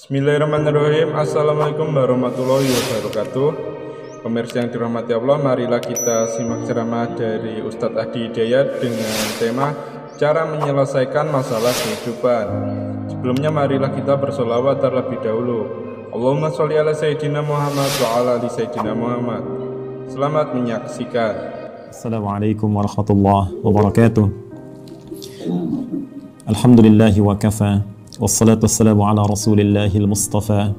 Bismillahirrahmanirrahim. Assalamualaikum warahmatullahi wabarakatuh. Pemirsa yang dirahmati Allah, marilah kita simak ceramah dari Ustadz Adi Hidayat dengan tema cara menyelesaikan masalah kehidupan. Sebelumnya marilah kita bersolawat terlebih dahulu. Allahumma sholli ala Sayyidina Muhammad wa ala ali Sayyidina Muhammad. Selamat menyaksikan. Assalamualaikum warahmatullahi wabarakatuh. Alhamdulillahi wa kafa. Wassalatu wassalamu ala rasulillahil mustafa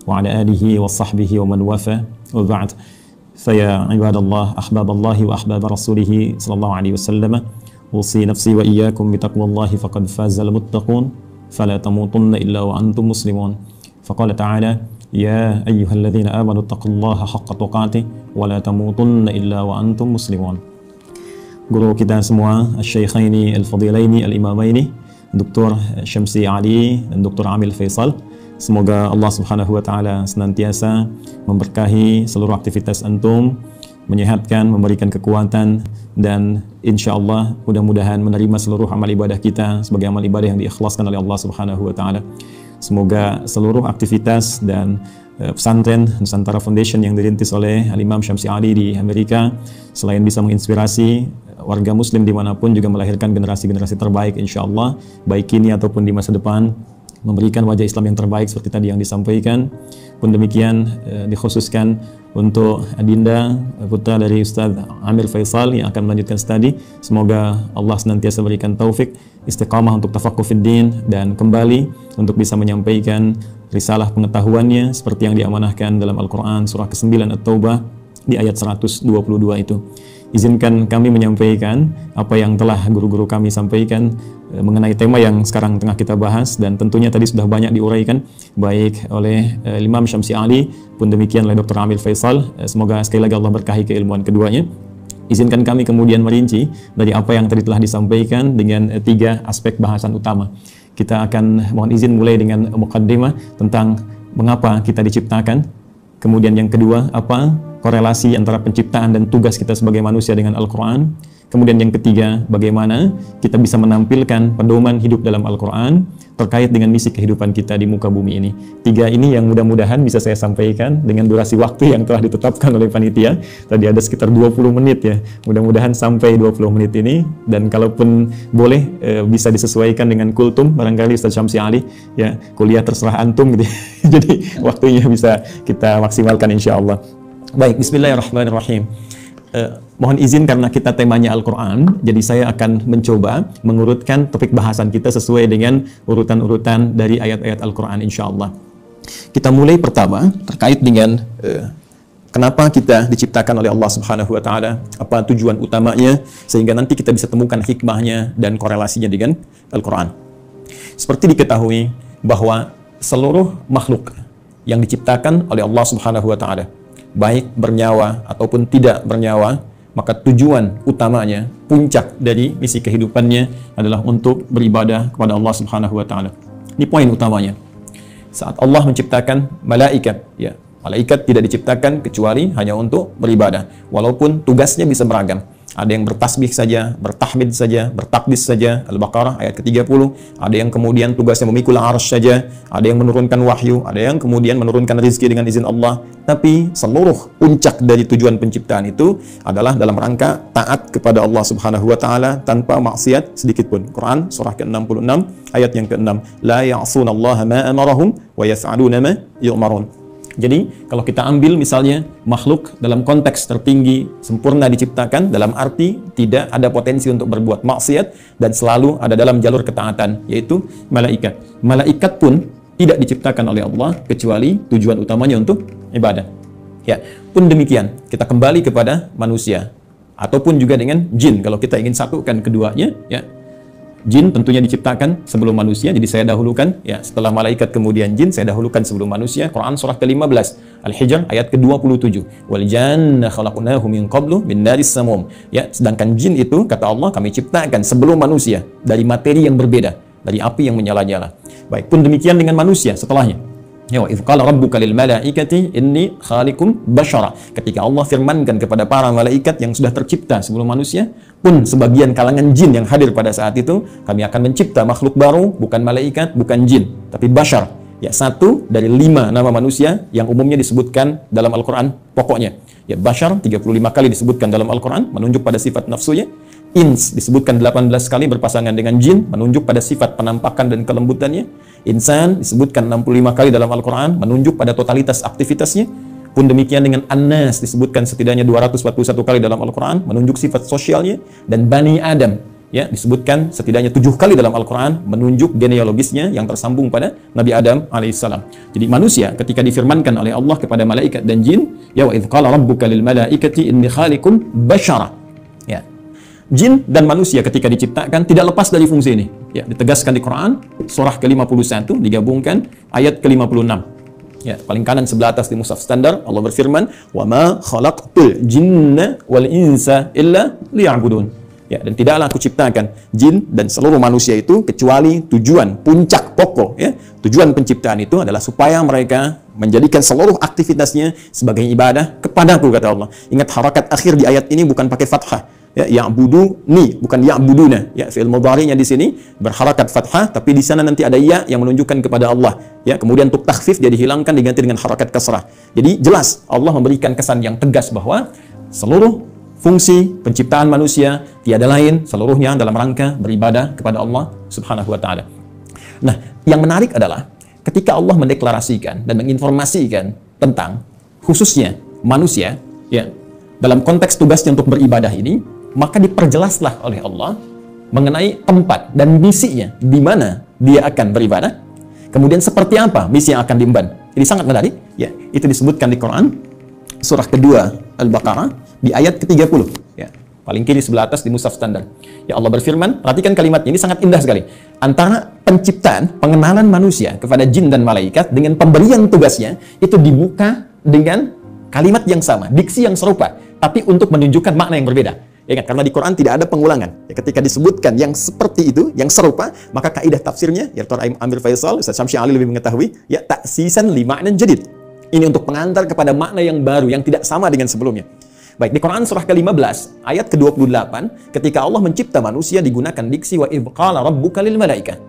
wa ala alihi wa sahbihi wa man wafa wa ba'd. Faya ibadallah, ahbaballahi wa ahbab rasulihi sallallahu alaihi wasallam, usi nafsi wa iyyakum bitaqwallahi faqad fazal muttaqun fala tamutunna illa wa antum muslimun. Faqala ta'ala ya ayyuhalladzina amanu taqullaha haqqa tuqatih wa la tamutunna illa wa antum muslimun. Guru kita semua, Asy-Syaikhaini Al-Fadilaini Al-Imamaini, Dr. Syamsi Ali dan Dr. Amil Faisal. Semoga Allah Subhanahu wa taala senantiasa memberkahi seluruh aktivitas antum, menyehatkan, memberikan kekuatan, dan insyaallah mudah-mudahan menerima seluruh amal ibadah kita sebagai amal ibadah yang diikhlaskan oleh Allah Subhanahu wa taala. Semoga seluruh aktivitas dan pesantren Nusantara Foundation yang dirintis oleh Al-Imam Syamsi Ali di Amerika selain bisa menginspirasi warga muslim dimanapun, juga melahirkan generasi-generasi terbaik insyaallah, baik kini ataupun di masa depan, memberikan wajah Islam yang terbaik seperti tadi yang disampaikan. Pun demikian dikhususkan untuk Adinda, putra dari Ustaz Amir Faisal yang akan melanjutkan studi. Semoga Allah senantiasa berikan taufik, istiqamah untuk tafaqquh fid din, dan kembali untuk bisa menyampaikan risalah pengetahuannya seperti yang diamanahkan dalam Al-Quran surah ke-9 At-Taubah di ayat 122 itu. Izinkan kami menyampaikan apa yang telah guru-guru kami sampaikan mengenai tema yang sekarang tengah kita bahas, dan tentunya tadi sudah banyak diuraikan baik oleh Imam Syamsi Ali pun demikian oleh Dr. Amir Faisal. Semoga sekali lagi Allah berkahi keilmuan keduanya. Izinkan kami kemudian merinci dari apa yang tadi telah disampaikan dengan tiga aspek bahasan utama. Kita akan mohon izin mulai dengan muqaddimah tentang mengapa kita diciptakan. Kemudian yang kedua, apa korelasi antara penciptaan dan tugas kita sebagai manusia dengan Al-Quran. Kemudian yang ketiga, bagaimana kita bisa menampilkan pedoman hidup dalam Al-Quran terkait dengan misi kehidupan kita di muka bumi ini. Tiga ini yang mudah-mudahan bisa saya sampaikan dengan durasi waktu yang telah ditetapkan oleh panitia. Tadi ada sekitar 20 menit ya. Mudah-mudahan sampai 20 menit ini, dan kalaupun boleh bisa disesuaikan dengan kultum barangkali Ustaz Syamsi Ali ya, kuliah terserah antum gitu. Jadi waktunya bisa kita maksimalkan insyaallah. Baik, bismillahirrahmanirrahim. Mohon izin karena kita temanya Al-Quran, jadi saya akan mencoba mengurutkan topik bahasan kita sesuai dengan urutan-urutan dari ayat-ayat Al-Quran insyaallah. Kita mulai pertama terkait dengan kenapa kita diciptakan oleh Allah Subhanahu wa taala, apa tujuan utamanya, sehingga nanti kita bisa temukan hikmahnya dan korelasinya dengan Al-Quran. Seperti diketahui bahwa seluruh makhluk yang diciptakan oleh Allah Subhanahu wa taala, baik bernyawa ataupun tidak bernyawa, maka tujuan utamanya, puncak dari misi kehidupannya adalah untuk beribadah kepada Allah Subhanahu wa taala. Ini poin utamanya. Saat Allah menciptakan malaikat, ya, malaikat tidak diciptakan kecuali hanya untuk beribadah, walaupun tugasnya bisa beragam. Ada yang bertasbih saja, bertahmid saja, bertakdis saja, Al-Baqarah ayat ke-30. Ada yang kemudian tugasnya memikul arsy saja, ada yang menurunkan wahyu, ada yang kemudian menurunkan rezeki dengan izin Allah. Tapi seluruh puncak dari tujuan penciptaan itu adalah dalam rangka taat kepada Allah Subhanahu wa taala tanpa maksiat sedikit pun. Quran surah ke-66 ayat yang ke-6. La ya'sunallaha ma amarahum wa yaf'aluna ma yu'marun. Jadi kalau kita ambil misalnya makhluk dalam konteks tertinggi sempurna diciptakan dalam arti tidak ada potensi untuk berbuat maksiat dan selalu ada dalam jalur ketaatan, yaitu malaikat. Malaikat pun tidak diciptakan oleh Allah kecuali tujuan utamanya untuk ibadah. Ya, pun demikian kita kembali kepada manusia ataupun juga dengan jin kalau kita ingin satukan keduanya, ya. Jin tentunya diciptakan sebelum manusia, jadi saya dahulukan ya, setelah malaikat kemudian jin, saya dahulukan sebelum manusia. Quran surah ke-15 Al-Hijr ayat ke-27. Wal janna khalaqnahu min qablu min naris samum. Ya, sedangkan jin itu kata Allah kami ciptakan sebelum manusia dari materi yang berbeda, dari api yang menyala-nyala. Baik, pun demikian dengan manusia setelahnya. Ya, wa idh qala rabbuka lil malaikati inni khaliqum basyara. Ketika Allah firmankan kepada para malaikat yang sudah tercipta sebelum manusia, pun sebagian kalangan jin yang hadir pada saat itu, kami akan mencipta makhluk baru, bukan malaikat, bukan jin, tapi basyar, Ya, 1 dari 5 nama manusia yang umumnya disebutkan dalam Al-Quran pokoknya. Ya, Bashar 35 kali disebutkan dalam Al-Quran, menunjuk pada sifat nafsunya. Ins disebutkan 18 kali berpasangan dengan jin, menunjuk pada sifat penampakan dan kelembutannya. Insan disebutkan 65 kali dalam Al-Quran, menunjuk pada totalitas aktivitasnya. Pun demikian dengan An-Nas disebutkan setidaknya 241 kali dalam Al-Quran, menunjuk sifat sosialnya. Dan Bani Adam, ya, disebutkan setidaknya 7 kali dalam Al-Quran, menunjuk genealogisnya yang tersambung pada Nabi Adam alaihissalam. Jadi manusia ketika difirmankan oleh Allah kepada malaikat dan jin, ya wa idh qala rabbuka lil malaikati inni khaliqun bashara. Ya. Jin dan manusia ketika diciptakan tidak lepas dari fungsi ini. Ya, ditegaskan di Quran surah ke-51 digabungkan ayat ke-56. Ya, paling kanan sebelah atas di mushaf standar Allah berfirman, "Wa ma khalaqtul jinna wal insa illa liya'budun." Ya, dan tidaklah aku ciptakan jin dan seluruh manusia itu kecuali tujuan puncak pokok, ya. Tujuan penciptaan itu adalah supaya mereka menjadikan seluruh aktivitasnya sebagai ibadah kepadaku, kata Allah. Ingat harakat akhir di ayat ini bukan pakai fathah. Ya, ya'buduni bukan ya'buduna. Ya, fi'il mudhari'nya di sini berharakat fathah, tapi di sana nanti ada ya yang menunjukkan kepada Allah. Ya, kemudian untuk takhfif dia dihilangkan diganti dengan harakat kasrah. Jadi jelas Allah memberikan kesan yang tegas bahwa seluruh fungsi penciptaan manusia tiada lain seluruhnya dalam rangka beribadah kepada Allah Subhanahu wa taala. Nah, yang menarik adalah ketika Allah mendeklarasikan dan menginformasikan tentang khususnya manusia, ya, dalam konteks tugasnya untuk beribadah ini, maka diperjelaslah oleh Allah mengenai tempat dan misinya di mana dia akan beribadah. Kemudian seperti apa misi yang akan diemban. Jadi sangat menarik, ya. Itu disebutkan di Quran surah kedua Al-Baqarah di ayat ke-30, ya. Paling kiri sebelah atas di mushaf standar. Ya, Allah berfirman, perhatikan kalimatnya, ini sangat indah sekali. Antara penciptaan, pengenalan manusia kepada jin dan malaikat dengan pemberian tugasnya itu dibuka dengan kalimat yang sama, diksi yang serupa, tapi untuk menunjukkan makna yang berbeda. Ya kan? Karena di Quran tidak ada pengulangan. Ya, ketika disebutkan yang seperti itu, yang serupa, maka kaidah tafsirnya, ya Dr. Amir Faisal, Ustaz Syamsi Ali lebih mengetahui, ya taksisan li ma'nan jadid. Ini untuk pengantar kepada makna yang baru, yang tidak sama dengan sebelumnya. Baik, di Quran surah ke-15, ayat ke-28, ketika Allah mencipta manusia digunakan diksi wa idh qala rabbuka lil malaikah.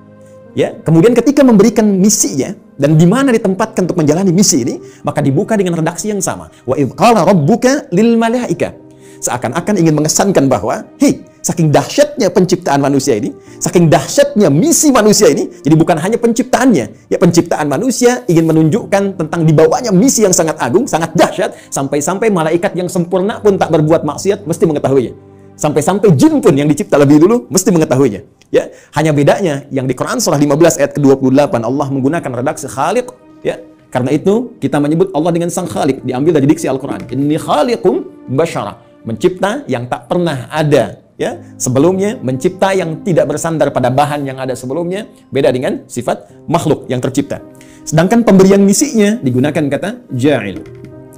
Ya, kemudian ketika memberikan misinya dan di mana ditempatkan untuk menjalani misi ini, maka dibuka dengan redaksi yang sama. Wa idh qala rabbuka lil malaikah. Seakan-akan ingin mengesankan bahwa, hei, saking dahsyatnya penciptaan manusia ini, saking dahsyatnya misi manusia ini, jadi bukan hanya penciptaannya, ya penciptaan manusia ingin menunjukkan tentang dibawanya misi yang sangat agung, sangat dahsyat, sampai-sampai malaikat yang sempurna pun tak berbuat maksiat mesti mengetahuinya. Sampai-sampai jin pun yang dicipta lebih dulu mesti mengetahuinya. Ya, hanya bedanya yang di Quran surah 15 ayat ke-28 Allah menggunakan redaksi khaliq, ya. Karena itu kita menyebut Allah dengan sang khaliq, diambil dari diksi Al-Qur'an. Inni khaliqum basyara. Mencipta yang tak pernah ada, ya, sebelumnya, mencipta yang tidak bersandar pada bahan yang ada sebelumnya, beda dengan sifat makhluk yang tercipta. Sedangkan pemberian misinya digunakan kata ja'il,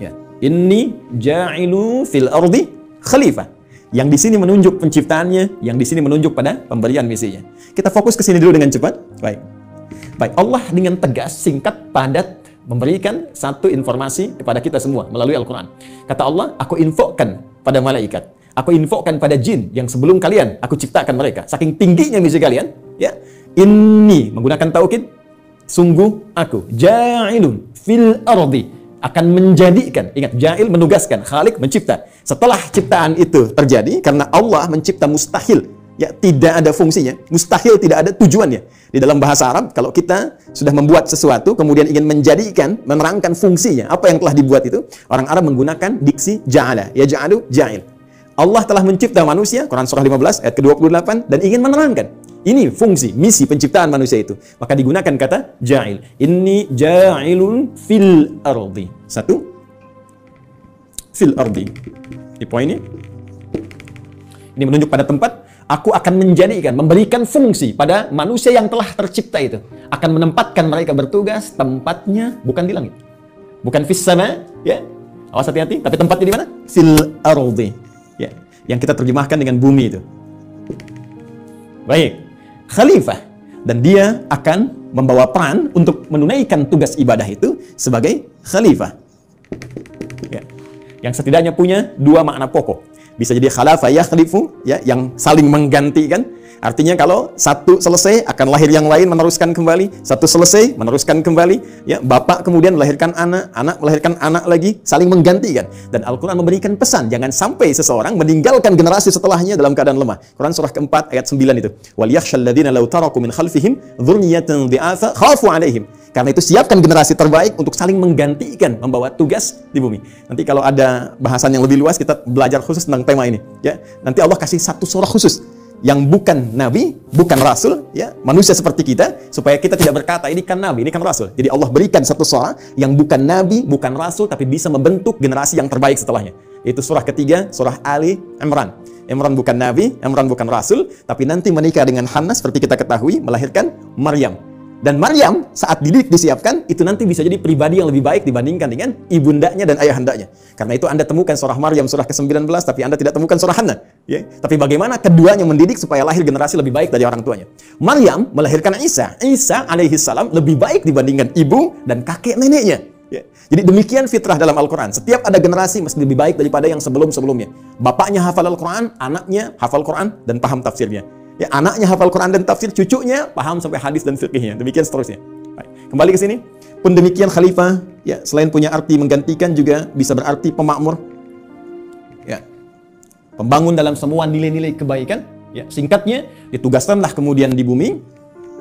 ya. Inni ja'ilu fil ardi khalifah. Yang di sini menunjuk penciptaannya, yang di sini menunjuk pada pemberian misinya. Kita fokus ke sini dulu dengan cepat. Baik, Allah dengan tegas, singkat, padat memberikan satu informasi kepada kita semua melalui Al-Quran. Kata Allah, aku infokan pada malaikat, aku infokan pada jin yang sebelum kalian aku ciptakan mereka. Saking tingginya misi kalian, ya. Inni menggunakan taukid, sungguh aku ja'ilun fil ardi, akan menjadikan. Ingat, ja'il menugaskan, khalik mencipta. Setelah ciptaan itu terjadi, karena Allah mencipta mustahil, ya, tidak ada fungsinya, mustahil tidak ada tujuannya. Di dalam bahasa Arab, kalau kita sudah membuat sesuatu, kemudian ingin menjadikan, menerangkan fungsinya, apa yang telah dibuat itu, orang Arab menggunakan diksi ja'ala, yaj'alu ja'il. Allah telah mencipta manusia, Quran surah 15 ayat ke-28, dan ingin menerangkan, ini fungsi, misi penciptaan manusia itu. Maka digunakan kata ja'il. Inni ja'ilun fil ardi. Satu, fil ardi. Di poin ini menunjuk pada tempat. Aku akan menjadikan, memberikan fungsi pada manusia yang telah tercipta itu. Akan menempatkan mereka bertugas, tempatnya bukan di langit. Bukan fis sama, ya. Awas hati-hati, tapi tempatnya di mana? Fil ardi. Ya, yang kita terjemahkan dengan bumi itu. Baik, khalifah. Dan dia akan membawa peran untuk menunaikan tugas ibadah itu sebagai khalifah. Ya. Yang setidaknya punya dua makna pokok. Bisa jadi khalafa yakhlifu, ya, yang saling menggantikan, Artinya kalau satu selesai akan lahir yang lain meneruskan kembali, satu selesai meneruskan kembali, ya, bapak kemudian melahirkan anak, anak melahirkan anak lagi, saling menggantikan. Dan Al-Quran memberikan pesan, jangan sampai seseorang meninggalkan generasi setelahnya dalam keadaan lemah. Quran surah keempat ayat 9 itu. Wal yakhshal ladzina law taraku min khalfihim dzurriyyatan dhi'afa khafu 'alaihim. Karena itu siapkan generasi terbaik untuk saling menggantikan membawa tugas di bumi. Nanti kalau ada bahasan yang lebih luas kita belajar khusus tentang tema ini, ya. Nanti Allah kasih satu surah khusus yang bukan nabi, bukan rasul, ya, manusia seperti kita, supaya kita tidak berkata ini kan nabi, ini kan rasul. Jadi Allah berikan satu surah yang bukan nabi, bukan rasul, tapi bisa membentuk generasi yang terbaik setelahnya. Itu surah ketiga, surah Ali Imran. Imran bukan nabi, Imran bukan rasul, tapi nanti menikah dengan Hannah seperti kita ketahui, melahirkan Maryam. Dan Maryam saat dididik disiapkan, itu nanti bisa jadi pribadi yang lebih baik dibandingkan dengan ibundanya dan ayahandanya. Karena itu Anda temukan surah Maryam surah ke-19, tapi Anda tidak temukan surah Hannah. Ya? Tapi bagaimana keduanya mendidik supaya lahir generasi lebih baik dari orang tuanya. Maryam melahirkan Isa. Isa alaihi salam lebih baik dibandingkan ibu dan kakek neneknya. Ya. Jadi demikian fitrah dalam Al-Quran. Setiap ada generasi mesti lebih baik daripada yang sebelum-sebelumnya. Bapaknya hafal Al-Quran, anaknya hafal Quran dan paham tafsirnya. Ya, anaknya hafal Quran dan tafsir, cucunya paham sampai hadis dan fikihnya. Demikian seterusnya. Baik. Kembali ke sini. Pun demikian khalifah, ya, selain punya arti menggantikan juga bisa berarti pemakmur. Ya. Pembangun dalam semua nilai-nilai kebaikan. Ya, singkatnya, ditugaskanlah kemudian di bumi.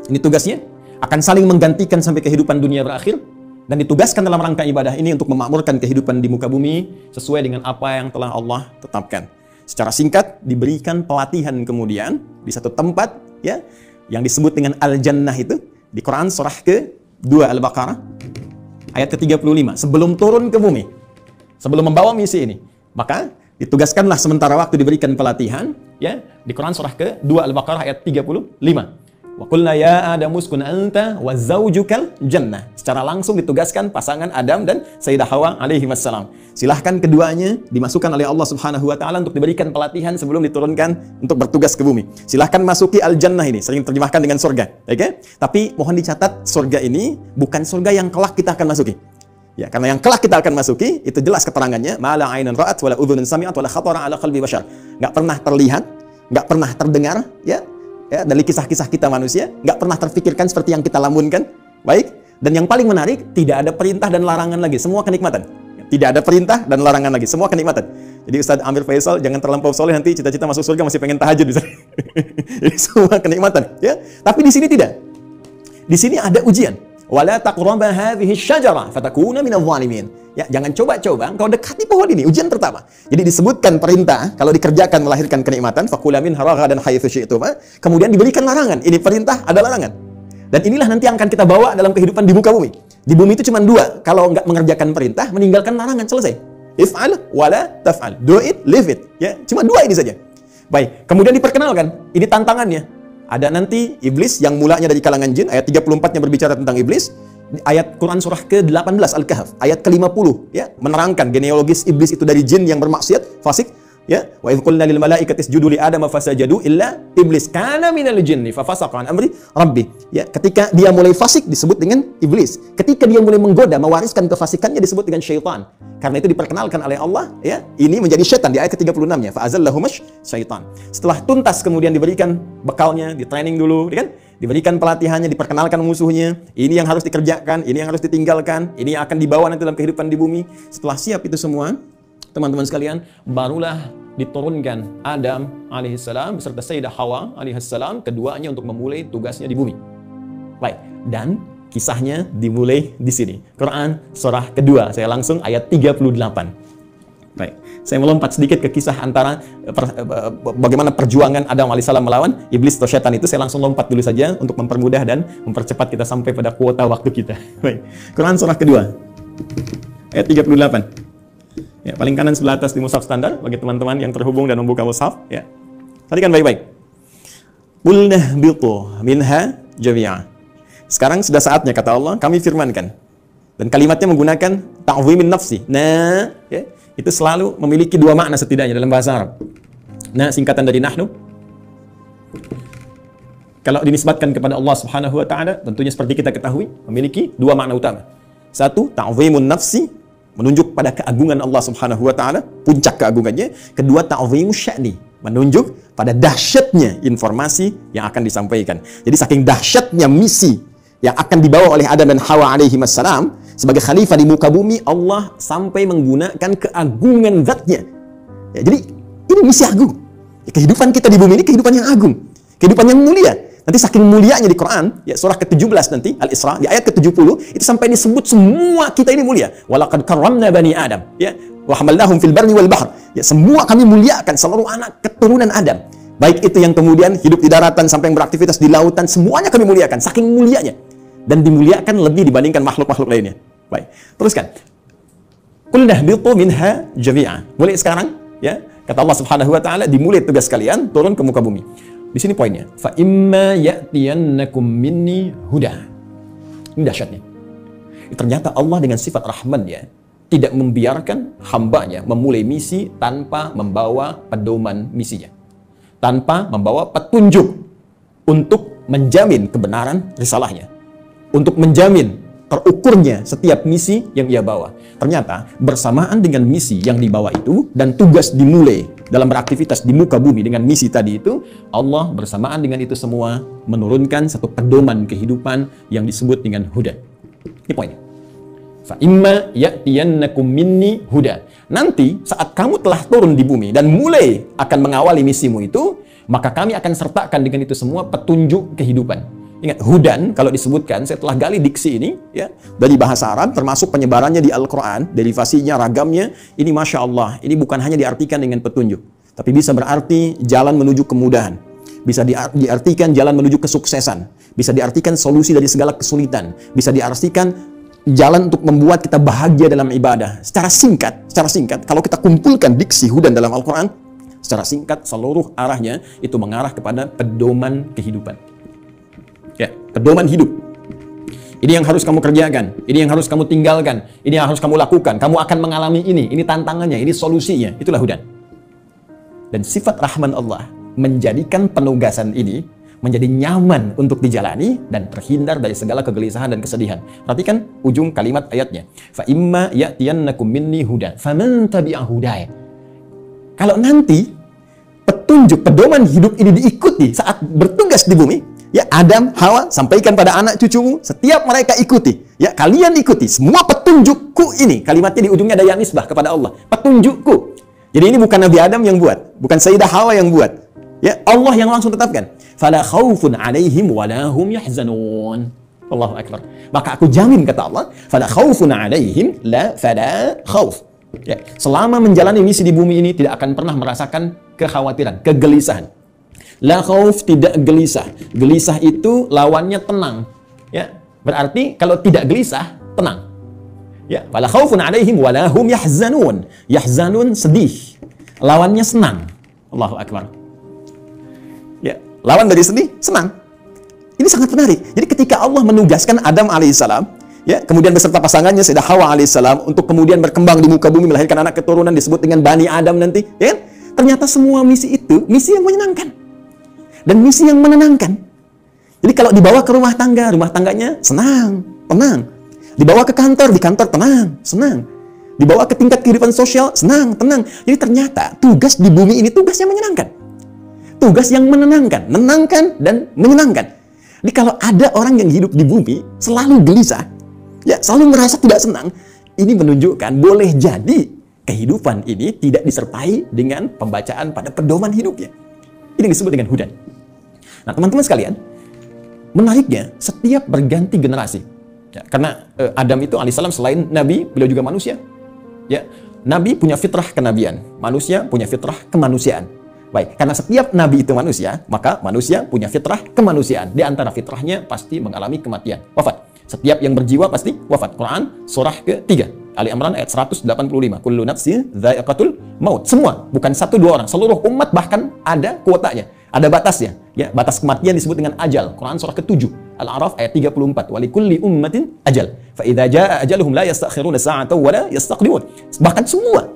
Ini tugasnya akan saling menggantikan sampai kehidupan dunia berakhir. Dan ditugaskan dalam rangka ibadah ini untuk memakmurkan kehidupan di muka bumi sesuai dengan apa yang telah Allah tetapkan. Secara singkat diberikan pelatihan kemudian di satu tempat, ya, yang disebut dengan Al-Jannah itu di Quran surah ke-2 Al-Baqarah ayat ke-35 sebelum turun ke bumi, sebelum membawa misi ini, maka ditugaskanlah sementara waktu diberikan pelatihan, ya, di Quran surah ke-2 Al-Baqarah ayat 35. Wa qulna ya Adam uskun anta wa zaujukal jannah. Secara langsung ditugaskan pasangan Adam dan Sayyidah Hawa alaihi wassalam. Silahkan keduanya dimasukkan oleh Allah Subhanahu wa taala untuk diberikan pelatihan sebelum diturunkan untuk bertugas ke bumi. Silahkan masuki al-jannah ini, sering terjemahkan dengan surga, oke? Okay? Tapi mohon dicatat, surga ini bukan surga yang kelak kita akan masuki. Ya, karena yang kelak kita akan masuki itu jelas keterangannya, ma la 'ainun ra'at wa la udhunun sami'at wa la khatara 'ala qalbi bashar. Enggak pernah terlihat, enggak pernah terdengar, ya. Ya, dari kisah-kisah kita manusia, nggak pernah terfikirkan seperti yang kita lamunkan. Baik, dan yang paling menarik, tidak ada perintah dan larangan lagi, semua kenikmatan. Tidak ada perintah dan larangan lagi, semua kenikmatan. Jadi Ustaz Amir Faisal jangan terlampau soleh, nanti cita-cita masuk surga masih pengen tahajud misalnya. Jadi semua kenikmatan, ya. Tapi di sini tidak. Di sini ada ujian. Wala taqraba hadhihi syajara fatakuna minadh dhalimin. Ya, jangan coba-coba engkau dekati pohon ini, ujian pertama. Jadi disebutkan perintah, kalau dikerjakan melahirkan kenikmatan, fakula minha ragadan haitsu syi'tuma, kemudian diberikan larangan. Ini perintah, ada larangan. Dan inilah nanti yang akan kita bawa dalam kehidupan di muka bumi. Di bumi itu cuma dua, kalau enggak mengerjakan perintah, meninggalkan larangan, selesai. If'al wala taf'al. Do it, leave it. Ya, cuma dua ini saja. Baik, kemudian diperkenalkan, ini tantangannya. Ada nanti iblis yang mulanya dari kalangan jin, ayat 34 yang berbicara tentang iblis. Ayat Quran surah ke-18 Al-Kahf, ayat ke-50, ya, menerangkan genealogis iblis itu dari jin yang bermaksiat, fasik, ya. Wa idz qulna lil malaikati isjudu li adama fasajadu illa iblis kana minal jinni fafasaqa an amri rabbi. Ya, ketika dia mulai fasik disebut dengan iblis. Ketika dia mulai menggoda, mewariskan kefasikannya disebut dengan syaitan. Karena itu diperkenalkan oleh Allah, ya, ini menjadi syaitan di ayat ke-36-nya. Fa azallahumash syaitan. Setelah tuntas kemudian diberikan bekalnya, di training dulu, kan? Diberikan pelatihannya, diperkenalkan musuhnya, ini yang harus dikerjakan, ini yang harus ditinggalkan, ini yang akan dibawa nanti dalam kehidupan di bumi. Setelah siap itu semua, teman-teman sekalian, barulah diturunkan Adam alaihissalam beserta Sayyidah Hawa alaihissalam, keduanya untuk memulai tugasnya di bumi. Baik, dan kisahnya dimulai di sini. Quran surah kedua, saya langsung ayat 38. Baik, saya melompat sedikit ke kisah antara bagaimana perjuangan Adam alaihissalam melawan iblis atau syaitan itu. Saya langsung lompat dulu saja untuk mempermudah dan mempercepat kita sampai pada kuota waktu kita. Baik, Quran surah kedua ayat 38. Ya, paling kanan sebelah atas di mushaf standar bagi teman-teman yang terhubung dan membuka mushaf, ya. Perhatikan baik-baik. Qulna bitu minha jami'a. Sekarang sudah saatnya, kata Allah, kami firmankan. Dan kalimatnya menggunakan ta'zimin nafsi. Nah, ya, itu selalu memiliki dua makna setidaknya dalam bahasa Arab. Nah, singkatan dari nahnu. Kalau dinisbatkan kepada Allah Subhanahu wa taala, tentunya seperti kita ketahui, memiliki dua makna utama. Satu, ta'zimun nafsi, menunjuk pada keagungan Allah Subhanahu wa taala, puncak keagungannya. Kedua, ta'zimus sya'ni, menunjuk pada dahsyatnya informasi yang akan disampaikan. Jadi saking dahsyatnya misi yang akan dibawa oleh Adam dan Hawa alaihi wassalam sebagai khalifah di muka bumi, Allah sampai menggunakan keagungan zatnya. Ya, jadi ini misi agung. Kehidupan kita di bumi ini kehidupan yang agung, kehidupan yang mulia. Nanti saking mulianya di Quran, ya surah ke-17 nanti, Al-Isra, di ayat ke-70, itu sampai disebut semua kita ini mulia. Walaqad karramna bani Adam, ya, wa hamalnahum fil barri wal bahr. Ya, semua kami muliakan seluruh anak keturunan Adam. Baik itu yang kemudian hidup di daratan sampai yang beraktivitas di lautan, semuanya kami muliakan, saking mulianya. Dan dimuliakan lebih dibandingkan makhluk-makhluk lainnya. Baik, teruskan. Qul nahbitu minha jami'a. Mulai sekarang, ya, kata Allah Subhanahu wa taala, dimulai tugas kalian turun ke muka bumi. Di sini poinnya. Fa imma ya'tiyannakum minni huda. Ini dahsyatnya. Ternyata Allah dengan sifat Rahman ya, tidak membiarkan hambanya memulai misi tanpa membawa pedoman misinya. Tanpa membawa petunjuk untuk menjamin kebenaran risalahnya. Untuk menjamin terukurnya setiap misi yang ia bawa. Ternyata bersamaan dengan misi yang dibawa itu dan tugas dimulai dalam beraktivitas di muka bumi dengan misi tadi itu, Allah bersamaan dengan itu semua menurunkan satu pedoman kehidupan yang disebut dengan huda. Ini poinnya. Fa imma ya'tiyannakum minni huda. Nanti saat kamu telah turun di bumi dan mulai akan mengawali misimu itu, maka kami akan sertakan dengan itu semua petunjuk kehidupan. Ingat, hudan kalau disebutkan, saya telah gali diksi ini ya dari bahasa Arab, termasuk penyebarannya di Al-Quran, derivasinya, ragamnya, ini Masya Allah, ini bukan hanya diartikan dengan petunjuk, tapi bisa berarti jalan menuju kemudahan, bisa diartikan jalan menuju kesuksesan, bisa diartikan solusi dari segala kesulitan, bisa diartikan jalan untuk membuat kita bahagia dalam ibadah. Secara singkat, kalau kita kumpulkan diksi hudan dalam Al-Quran, secara singkat, seluruh arahnya itu mengarah kepada pedoman kehidupan. Ya, pedoman hidup. Ini yang harus kamu kerjakan, ini yang harus kamu tinggalkan, ini yang harus kamu lakukan. Kamu akan mengalami ini tantangannya, ini solusinya. Itulah hudan. Dan sifat Rahman Allah menjadikan penugasan ini menjadi nyaman untuk dijalani dan terhindar dari segala kegelisahan dan kesedihan. Perhatikan ujung kalimat ayatnya. Fa imma ya'tiyannakum minni hudan faman tabi'a hudaya. Kalau nanti petunjuk pedoman hidup ini diikuti saat bertugas di bumi, ya Adam, Hawa, sampaikan pada anak cucumu, setiap mereka ikuti. Ya, kalian ikuti semua petunjukku ini. Kalimatnya di ujungnya ada yang nisbah kepada Allah. Petunjukku. Jadi ini bukan Nabi Adam yang buat, bukan Sayyidah Hawa yang buat. Ya, Allah yang langsung tetapkan. Fala khaufun 'alaihim wa la hum yahzanun. Allahu akbar. Maka aku jamin kata Allah, fala khaufun 'alaihim la fala khauf. Ya, selama menjalani misi di bumi ini tidak akan pernah merasakan kekhawatiran, kegelisahan. La khauf, tidak gelisah. Gelisah itu lawannya tenang. Ya, berarti kalau tidak gelisah, tenang. Ya, wala khaufun 'alaihim wa la hum yahzanun. Yahzanun sedih. Lawannya senang. Allahu akbar. Ya, lawan dari sedih, senang. Ini sangat menarik. Jadi ketika Allah menugaskan Adam alaihissalam, ya, kemudian beserta pasangannya Sayyidah Hawa alaihissalam untuk kemudian berkembang di muka bumi melahirkan anak keturunan disebut dengan Bani Adam nanti, ya kan? Ternyata semua misi itu misi yang menyenangkan. Dan misi yang menenangkan. Jadi kalau dibawa ke rumah tangganya senang, tenang. Dibawa ke kantor, di kantor tenang, senang. Dibawa ke tingkat kehidupan sosial, senang, tenang. Jadi ternyata tugas di bumi ini tugas yang menyenangkan. Tugas yang menenangkan, menenangkan dan menyenangkan. Jadi kalau ada orang yang hidup di bumi selalu gelisah, ya selalu merasa tidak senang, ini menunjukkan boleh jadi kehidupan ini tidak disertai dengan pembacaan pada pedoman hidupnya. Ini disebut dengan hudan. Nah, teman-teman sekalian, menariknya setiap berganti generasi. Ya, karena Adam itu alaihissalam selain nabi, beliau juga manusia. Ya, nabi punya fitrah kenabian, manusia punya fitrah kemanusiaan. Baik, karena setiap nabi itu manusia, maka manusia punya fitrah kemanusiaan. Di antara fitrahnya pasti mengalami kematian, wafat. Setiap yang berjiwa pasti wafat. Quran surah ke-3, Ali Imran ayat 185. Kullu nafsin dha'iqatul maut. Semua, bukan satu dua orang, seluruh umat bahkan ada kuotanya. Ada batasnya, ya, batas kematian disebut dengan ajal. Quran surah ke-7, Al-A'raf ayat 34. Wa likulli ummatin ajal. Fa idza jaa ajaluhum la yastakhiruna sa'atan wa la yastaqdimun. Bahkan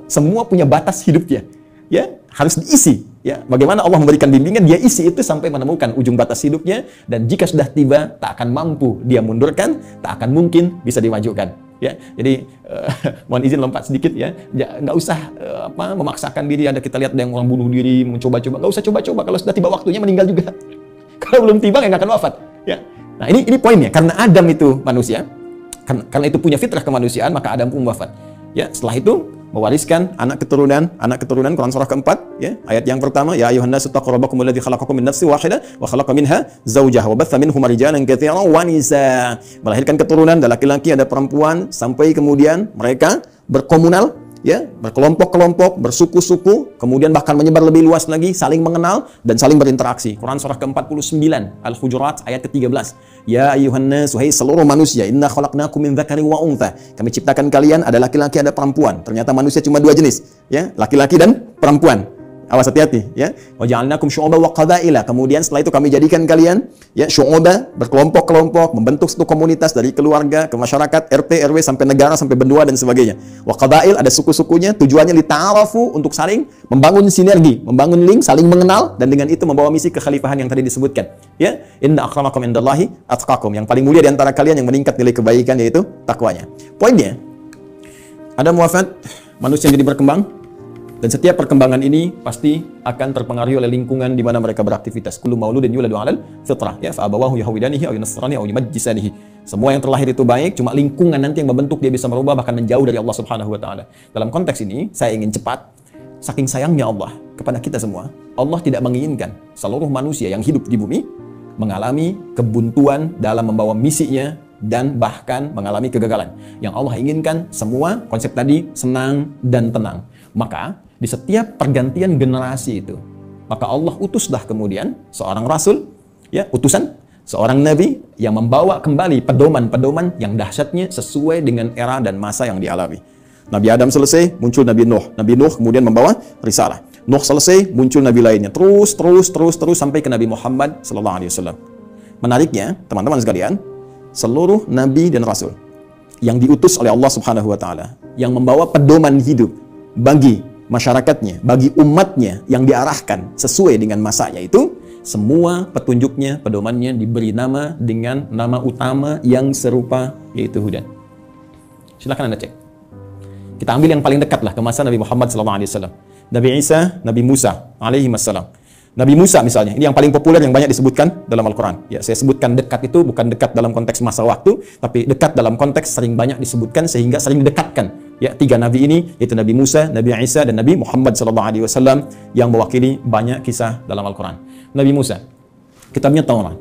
semua punya batas hidupnya. Ya, harus diisi, ya. Bagaimana Allah memberikan bimbingan, dia isi itu sampai menemukan ujung batas hidupnya, dan jika sudah tiba tak akan mampu dia mundurkan, tak akan mungkin bisa dimajukan. Ya, jadi mohon izin lompat sedikit ya, nggak usah memaksakan diri. Ada kita lihat ada yang orang bunuh diri, mencoba-coba, nggak usah coba-coba. Kalau sudah tiba waktunya meninggal juga. Kalau belum tiba nggak akan wafat. Ya, nah ini poinnya. Karena Adam itu manusia, karena itu punya fitrah kemanusiaan, maka Adam pun wafat. Ya, setelah itu mewariskan anak keturunan Quran surah keempat ya, ayat yang pertama, ya ayuhan nasu taqu rabbakum alladzi khalaqakum min nafsin wahidah wa khalaqa minha zawjaha wa batha minhuma rijalan katsiran wa nisaa. Melahirkan keturunan, ada laki-laki ada perempuan, sampai kemudian mereka berkomunal ya, berkelompok-kelompok, bersuku-suku, kemudian bahkan menyebar lebih luas lagi, saling mengenal dan saling berinteraksi. Quran surah ke-49 Al-Hujurat ayat ke-13. Ya ayyuhan nas, wahai seluruh manusia, inna khalaqnakum min dzakari wa untha. Kami ciptakan kalian ada laki-laki ada perempuan. Ternyata manusia cuma dua jenis, ya, laki-laki dan perempuan. Awas hati-hati ya. Wa ja'alnakum syu'uban wa qabaila. Kemudian setelah itu kami jadikan kalian ya syu'uba, berkelompok-kelompok, membentuk satu komunitas dari keluarga ke masyarakat, RT, RW sampai negara sampai benua dan sebagainya. Wa qabail, ada suku-sukunya, tujuannya lita'arafu, untuk saling membangun sinergi, membangun link, saling mengenal, dan dengan itu membawa misi kekhalifahan yang tadi disebutkan. Ya, inna akramakum indallahi atqakum. Yang paling mulia di antara kalian yang meningkat nilai kebaikan yaitu takwanya. Poinnya, ada wafat, manusia jadi berkembang. Dan setiap perkembangan ini pasti akan terpengaruhi oleh lingkungan di mana mereka beraktivitas. Kullu mauludin yuladu 'alal fitrah, ya, fa abawahu yahwidanihi aw yunasranihi aw yumajjisanihi. Semua yang terlahir itu baik, cuma lingkungan nanti yang membentuk dia bisa merubah bahkan menjauh dari Allah Subhanahu wa taala. Dalam konteks ini, saya ingin cepat, saking sayangnya Allah kepada kita semua, Allah tidak menginginkan seluruh manusia yang hidup di bumi mengalami kebuntuan dalam membawa misinya dan bahkan mengalami kegagalan. Yang Allah inginkan semua konsep tadi senang dan tenang. Maka di setiap pergantian generasi itu, maka Allah utuslah kemudian seorang rasul, ya, utusan, seorang nabi yang membawa kembali pedoman-pedoman yang dahsyatnya sesuai dengan era dan masa yang dialami. Nabi Adam selesai, muncul Nabi Nuh. Nabi Nuh kemudian membawa risalah. Nuh selesai, muncul nabi lainnya. Terus sampai ke Nabi Muhammad SAW. Menariknya, teman-teman sekalian, seluruh nabi dan rasul yang diutus oleh Allah Subhanahu wa taala, yang membawa pedoman hidup bagi masyarakatnya, bagi umatnya yang diarahkan sesuai dengan masanya itu, semua petunjuknya, pedomannya diberi nama dengan nama utama yang serupa, yaitu Hudan. Silakan Anda cek. Kita ambil yang paling dekat lah ke masa Nabi Muhammad SAW. Nabi Isa, Nabi Musa alaihi wassalam. Nabi Musa misalnya, ini yang paling populer yang banyak disebutkan dalam Al-Quran. Ya, saya sebutkan dekat itu bukan dekat dalam konteks masa waktu, tapi dekat dalam konteks sering banyak disebutkan sehingga sering didekatkan. Ya, tiga nabi ini, yaitu Nabi Musa, Nabi Isa, dan Nabi Muhammad SAW yang mewakili banyak kisah dalam Al-Quran. Nabi Musa, kitabnya Taurat.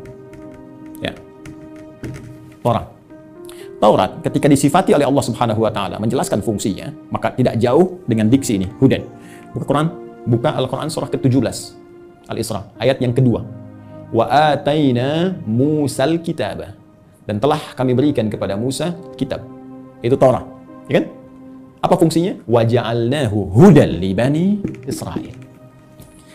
Ya, Taurat ketika disifati oleh Allah Subhanahu wa taala menjelaskan fungsinya, maka tidak jauh dengan diksi ini, Hudan. Buka Al-Quran surah ke-17. Al-Isra, ayat yang kedua. Wa ataina Musal kitabah. Dan telah kami berikan kepada Musa kitab. Itu Taurat. Ya kan? Apa fungsinya? Wa ja'alnahu hudan li bani Israil.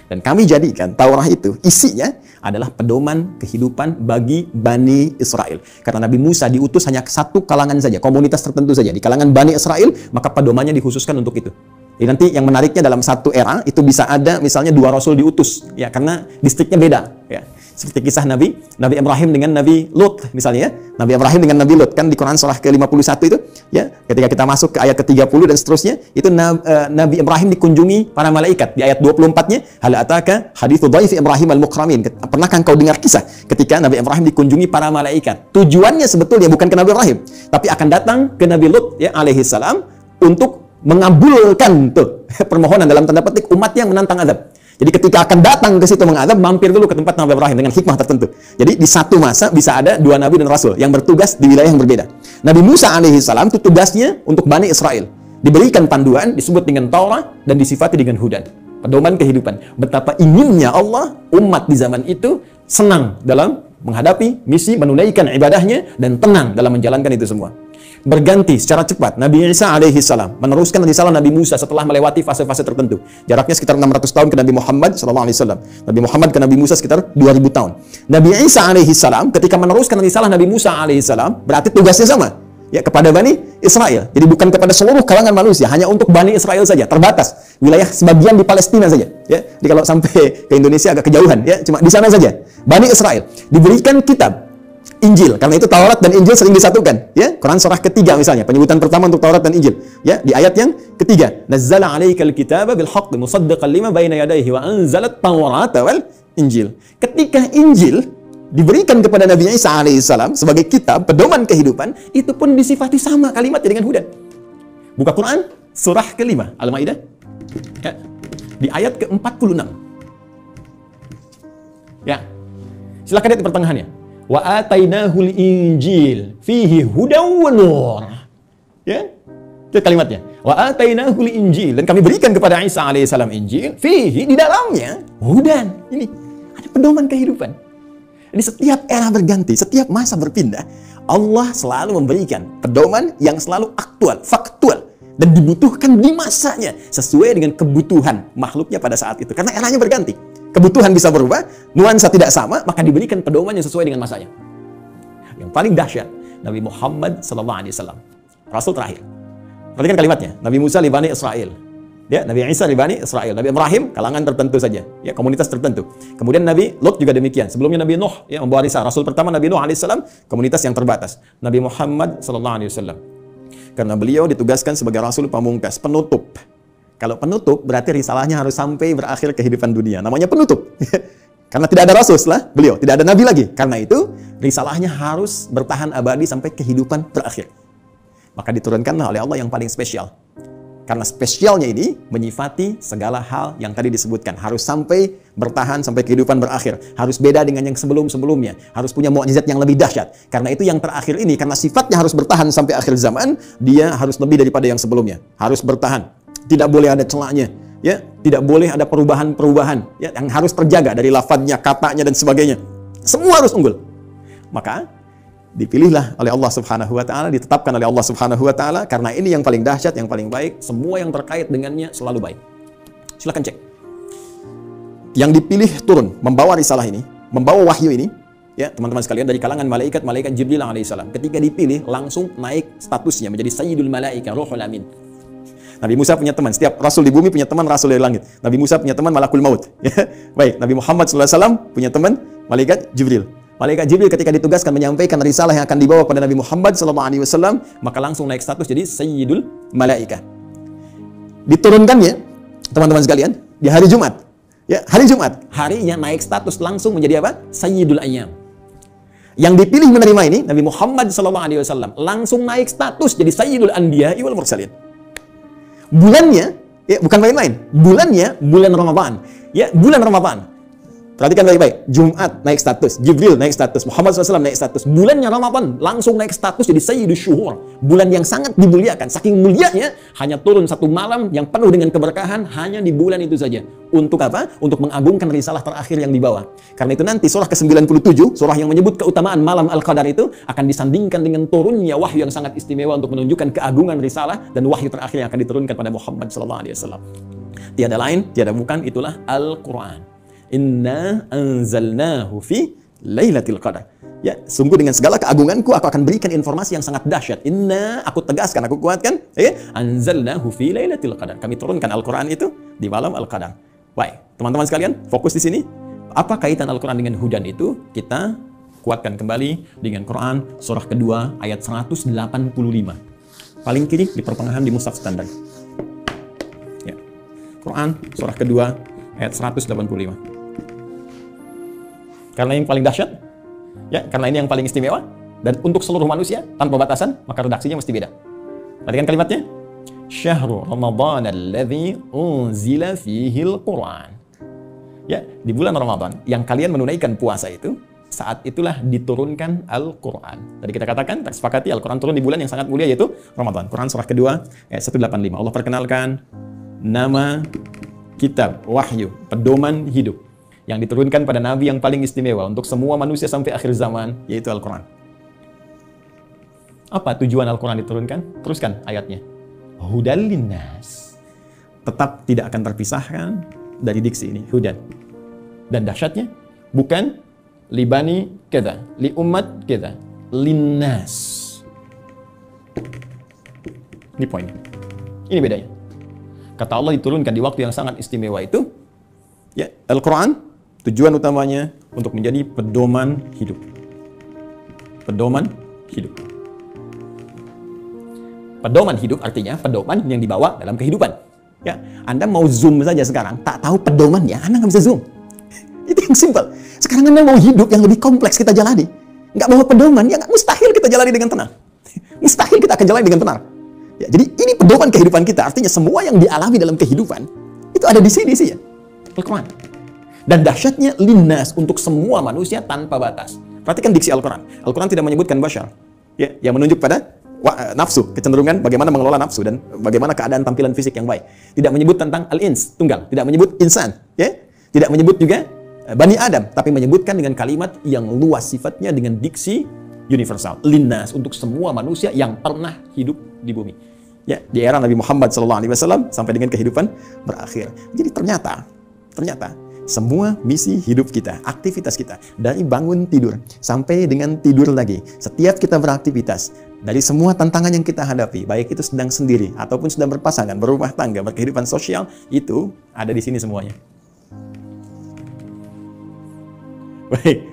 Dan kami jadikan Taurat itu, isinya adalah pedoman kehidupan bagi Bani Israel. Karena Nabi Musa diutus hanya satu kalangan saja, komunitas tertentu saja. Di kalangan Bani Israel, maka pedomannya dikhususkan untuk itu. Jadi nanti yang menariknya dalam satu era itu bisa ada misalnya dua rasul diutus, ya, karena distriknya beda, ya. Seperti kisah Nabi Ibrahim dengan Nabi Lut misalnya, ya. Nabi Ibrahim dengan Nabi Lut kan di Quran surah ke-51 itu, ya. Ketika kita masuk ke ayat ke-30 dan seterusnya, itu Nabi Ibrahim dikunjungi para malaikat. Di ayat 24-nya, hal ataka haditsu dhaifi Ibrahim al-mukramin. Pernahkah engkau dengar kisah ketika Nabi Ibrahim dikunjungi para malaikat? Tujuannya sebetulnya bukan ke Nabi Ibrahim, tapi akan datang ke Nabi Lut, ya, alaihi salam, untuk mengabulkan tuh permohonan dalam tanda petik umat yang menantang azab. Jadi ketika akan datang ke situ mengadab, mampir dulu ke tempat Nabi Ibrahim dengan hikmah tertentu. Jadi di satu masa bisa ada dua nabi dan rasul yang bertugas di wilayah yang berbeda. Nabi Musa alaihi salam itu tugasnya untuk Bani Israel. Diberikan panduan, disebut dengan Taurat dan disifati dengan Hudan. Pedoman kehidupan. Betapa inginnya Allah umat di zaman itu senang dalam menghadapi misi, menunaikan ibadahnya, dan tenang dalam menjalankan itu semua. Berganti secara cepat Nabi Isa alaihi salam meneruskan risalah Nabi Musa setelah melewati fase-fase tertentu. Jaraknya sekitar 600 tahun ke Nabi Muhammad sallallahu alaihi wasallam. Nabi Muhammad ke Nabi Musa sekitar 2000 tahun. Nabi Isa alaihi salam ketika meneruskan risalah Nabi Musa alaihi salam, berarti tugasnya sama, ya, kepada Bani Israel. Jadi bukan kepada seluruh kalangan manusia, hanya untuk Bani Israel saja, terbatas. Wilayah sebagian di Palestina saja, ya. Jadi kalau sampai ke Indonesia agak kejauhan, ya, cuma di sana saja. Bani Israel diberikan kitab. Injil. Karena itu Taurat dan Injil sering disatukan. Ya, Quran surah ketiga misalnya, penyebutan pertama untuk Taurat dan Injil. Ya, di ayat yang ketiga, nazzala 'alaikal kitaba bil haqqi musaddiqan lima baina yadayhi wa anzalat Taurata wal Injil. Ketika Injil diberikan kepada Nabi Isa alaihissalam sebagai kitab pedoman kehidupan, itu pun disifati sama kalimatnya dengan hudan. Buka Quran surah kelima Al-Maidah, ya, di ayat ke-46. Ya, silakan lihat di pertengahannya. Wa atainahul injil fihi hudaw wa nur. Ya, itu kalimatnya. Wa atainahul injil, dan kami berikan kepada Isa alaihissalam Injil, fihi, di dalamnya hudan. Ini ada pedoman kehidupan. Jadi setiap era berganti, setiap masa berpindah, Allah selalu memberikan pedoman yang selalu aktual, faktual, dan dibutuhkan di masanya sesuai dengan kebutuhan makhluknya pada saat itu. Karena eranya berganti, kebutuhan bisa berubah, nuansa tidak sama, maka diberikan pedoman yang sesuai dengan masanya. Yang paling dahsyat, Nabi Muhammad SAW, Rasul terakhir. Perhatikan kalimatnya, Nabi Musa li Bani Israel, ya, Nabi Isa li Bani Israel, Nabi Ibrahim kalangan tertentu saja, ya, komunitas tertentu. Kemudian Nabi Lot juga demikian. Sebelumnya Nabi Nuh, ya, membawa risalah. Rasul pertama Nabi Nuh alaihissalam, komunitas yang terbatas. Nabi Muhammad SAW, karena beliau ditugaskan sebagai Rasul pamungkas, penutup. Kalau penutup berarti risalahnya harus sampai berakhir kehidupan dunia. Namanya penutup. Karena tidak ada Rasul setelah beliau, tidak ada Nabi lagi. Karena itu risalahnya harus bertahan abadi sampai kehidupan berakhir. Maka diturunkanlah oleh Allah yang paling spesial. Karena spesialnya ini menyifati segala hal yang tadi disebutkan. Harus sampai bertahan sampai kehidupan berakhir. Harus beda dengan yang sebelum-sebelumnya. Harus punya mukjizat yang lebih dahsyat. Karena itu yang terakhir ini, karena sifatnya harus bertahan sampai akhir zaman, dia harus lebih daripada yang sebelumnya. Harus bertahan. Tidak boleh ada celahnya. Ya, tidak boleh ada perubahan-perubahan. Ya, yang harus terjaga dari lafadznya, katanya, dan sebagainya. Semua harus unggul. Maka dipilihlah oleh Allah Subhanahu wa taala, ditetapkan oleh Allah Subhanahu wa taala, karena ini yang paling dahsyat, yang paling baik, semua yang terkait dengannya selalu baik. Silakan cek. Yang dipilih turun membawa risalah ini, membawa wahyu ini, ya, teman-teman sekalian, dari kalangan malaikat Jibril alaihissalam. Ketika dipilih langsung naik statusnya menjadi Sayyidul Malaika, Ruhul Amin. Nabi Musa punya teman, setiap rasul di bumi punya teman rasul dari langit. Nabi Musa punya teman Malakul Maut. Ya. Baik, Nabi Muhammad SAW punya teman malaikat Jibril. Malaikat Jibril ketika ditugaskan menyampaikan risalah yang akan dibawa kepada Nabi Muhammad SAW, maka langsung naik status jadi Sayyidul Malaika. Diturunkannya, teman-teman sekalian, di hari Jumat. Ya, hari Jumat, harinya naik status langsung menjadi apa? Sayyidul Ayyam. Yang dipilih menerima ini, Nabi Muhammad SAW, langsung naik status jadi Sayyidul Anbiya wal Mursalin. Bulannya, ya, bukan main-main. Bulannya, bulan Ramadan. Ya, bulan Ramadan. Perhatikan baik-baik. Jumat naik status, Jibril naik status, Muhammad SAW naik status. Bulannya Ramadan langsung naik status jadi Sayyidus Syuhur. Bulan yang sangat dimuliakan. Saking mulianya, hanya turun satu malam yang penuh dengan keberkahan hanya di bulan itu saja. Untuk apa? Untuk mengagungkan risalah terakhir yang dibawa. Karena itu nanti surah ke-97, surah yang menyebut keutamaan malam Al-Qadar itu akan disandingkan dengan turunnya wahyu yang sangat istimewa untuk menunjukkan keagungan risalah dan wahyu terakhir yang akan diturunkan pada Muhammad SAW. Tiada lain, tiada bukan, itulah Al-Quran. Inna anzalnahu fi lailatul qadar. Ya, sungguh dengan segala keagunganku aku akan berikan informasi yang sangat dahsyat. Inna, aku tegaskan, aku kuatkan, ya, anzalnahu fi lailatul qadar. Kami turunkan Al-Qur'an itu di malam Al-Qadar. Baik, teman-teman sekalian, fokus di sini. Apa kaitan Al-Qur'an dengan hudan itu? Kita kuatkan kembali dengan Quran surah kedua ayat 185. Paling kiri di pertengahan di mushaf standar. Ya. Quran surah kedua ayat 185. Karena yang paling dahsyat, ya, karena ini yang paling istimewa, dan untuk seluruh manusia tanpa batasan, maka redaksinya mesti beda. Perhatikan kalimatnya. Syahrul Ramadan alladzi unzila fihi al-Qur'an. Ya, di bulan Ramadan yang kalian menunaikan puasa itu, saat itulah diturunkan Al-Qur'an. Tadi kita katakan, tersepakati Al-Qur'an turun di bulan yang sangat mulia yaitu Ramadan. Quran surah kedua ayat 185. Allah perkenalkan nama kitab wahyu, pedoman hidup yang diturunkan pada Nabi yang paling istimewa untuk semua manusia sampai akhir zaman, yaitu Al-Quran. Apa tujuan Al-Quran diturunkan? Teruskan ayatnya. Hudal linnas. Tetap tidak akan terpisahkan dari diksi ini, hudan. Dan dahsyatnya, bukan libani kita, li umat kita, linnas. Ini poinnya. Ini bedanya. Kata Allah diturunkan di waktu yang sangat istimewa itu, ya, Al-Quran tujuan utamanya untuk menjadi pedoman hidup. pedoman hidup. Pedoman hidup artinya pedoman yang dibawa dalam kehidupan. Ya, Anda mau zoom saja sekarang, tak tahu pedomannya, Anda nggak bisa zoom. Itu yang simpel. Sekarang Anda mau hidup yang lebih kompleks kita jalani, nggak bawa pedoman, ya mustahil kita jalani dengan tenang. Mustahil kita akan jalani dengan tenang. Ya, jadi ini pedoman kehidupan kita, artinya semua yang dialami dalam kehidupan itu ada di sini sih ya, Al-Quran. Dan dahsyatnya linnas, untuk semua manusia tanpa batas. Perhatikan diksi Al-Quran. Al-Quran tidak menyebutkan bashar, ya, yang menunjuk pada nafsu, kecenderungan bagaimana mengelola nafsu dan bagaimana keadaan tampilan fisik yang baik. Tidak menyebut tentang al-ins, tunggal. Tidak menyebut insan, ya. Tidak menyebut juga Bani Adam, tapi menyebutkan dengan kalimat yang luas sifatnya dengan diksi universal. Linnas, untuk semua manusia yang pernah hidup di bumi. Ya, di era Nabi Muhammad SAW sampai dengan kehidupan berakhir. Jadi ternyata semua misi hidup kita, aktivitas kita, dari bangun tidur sampai dengan tidur lagi, setiap kita beraktivitas, dari semua tantangan yang kita hadapi, baik itu sedang sendiri ataupun sedang berpasangan, berumah tangga, berkehidupan sosial, itu ada di sini semuanya. Baik,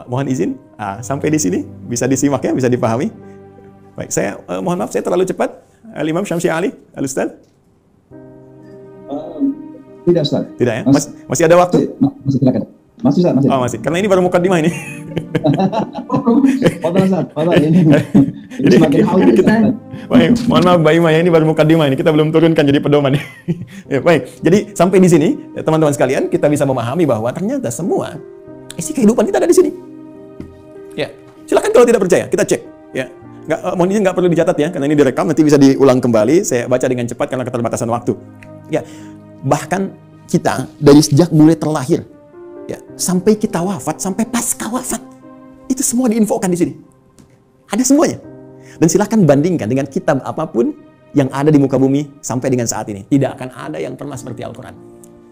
mohon izin, sampai di sini bisa disimak ya, bisa dipahami. Baik, saya mohon maaf saya terlalu cepat. Al-Imam Syamsi Ali, Al-Ustaz? Tidak, Ustaz. Tidak ya? Masih ada waktu? Masih silakan. Masih, Ustaz, masih. Oh, masih. Karena ini baru mukadimah ini. Fadal, Ustaz. Fadal. Ini semakin haus. Baik, mohon maaf Mbak Ima ya, ini baru mukadimah ini. Kita belum turunkan jadi pedoman. Ya, baik. Jadi sampai di sini, teman-teman sekalian, kita bisa memahami bahwa ternyata semua isi kehidupan kita ada di sini. Ya. Silakan kalau tidak percaya, kita cek. Ya. Mohon izin nggak perlu dicatat ya, karena ini direkam, nanti bisa diulang kembali. Saya baca dengan cepat karena keterbatasan waktu. Ya, bahkan kita dari sejak mulai terlahir, ya, sampai kita wafat, sampai pasca wafat, itu semua diinfokan di sini. Ada semuanya. Dan silakan bandingkan dengan kitab apapun yang ada di muka bumi sampai dengan saat ini. Tidak akan ada yang pernah seperti Al-Quran.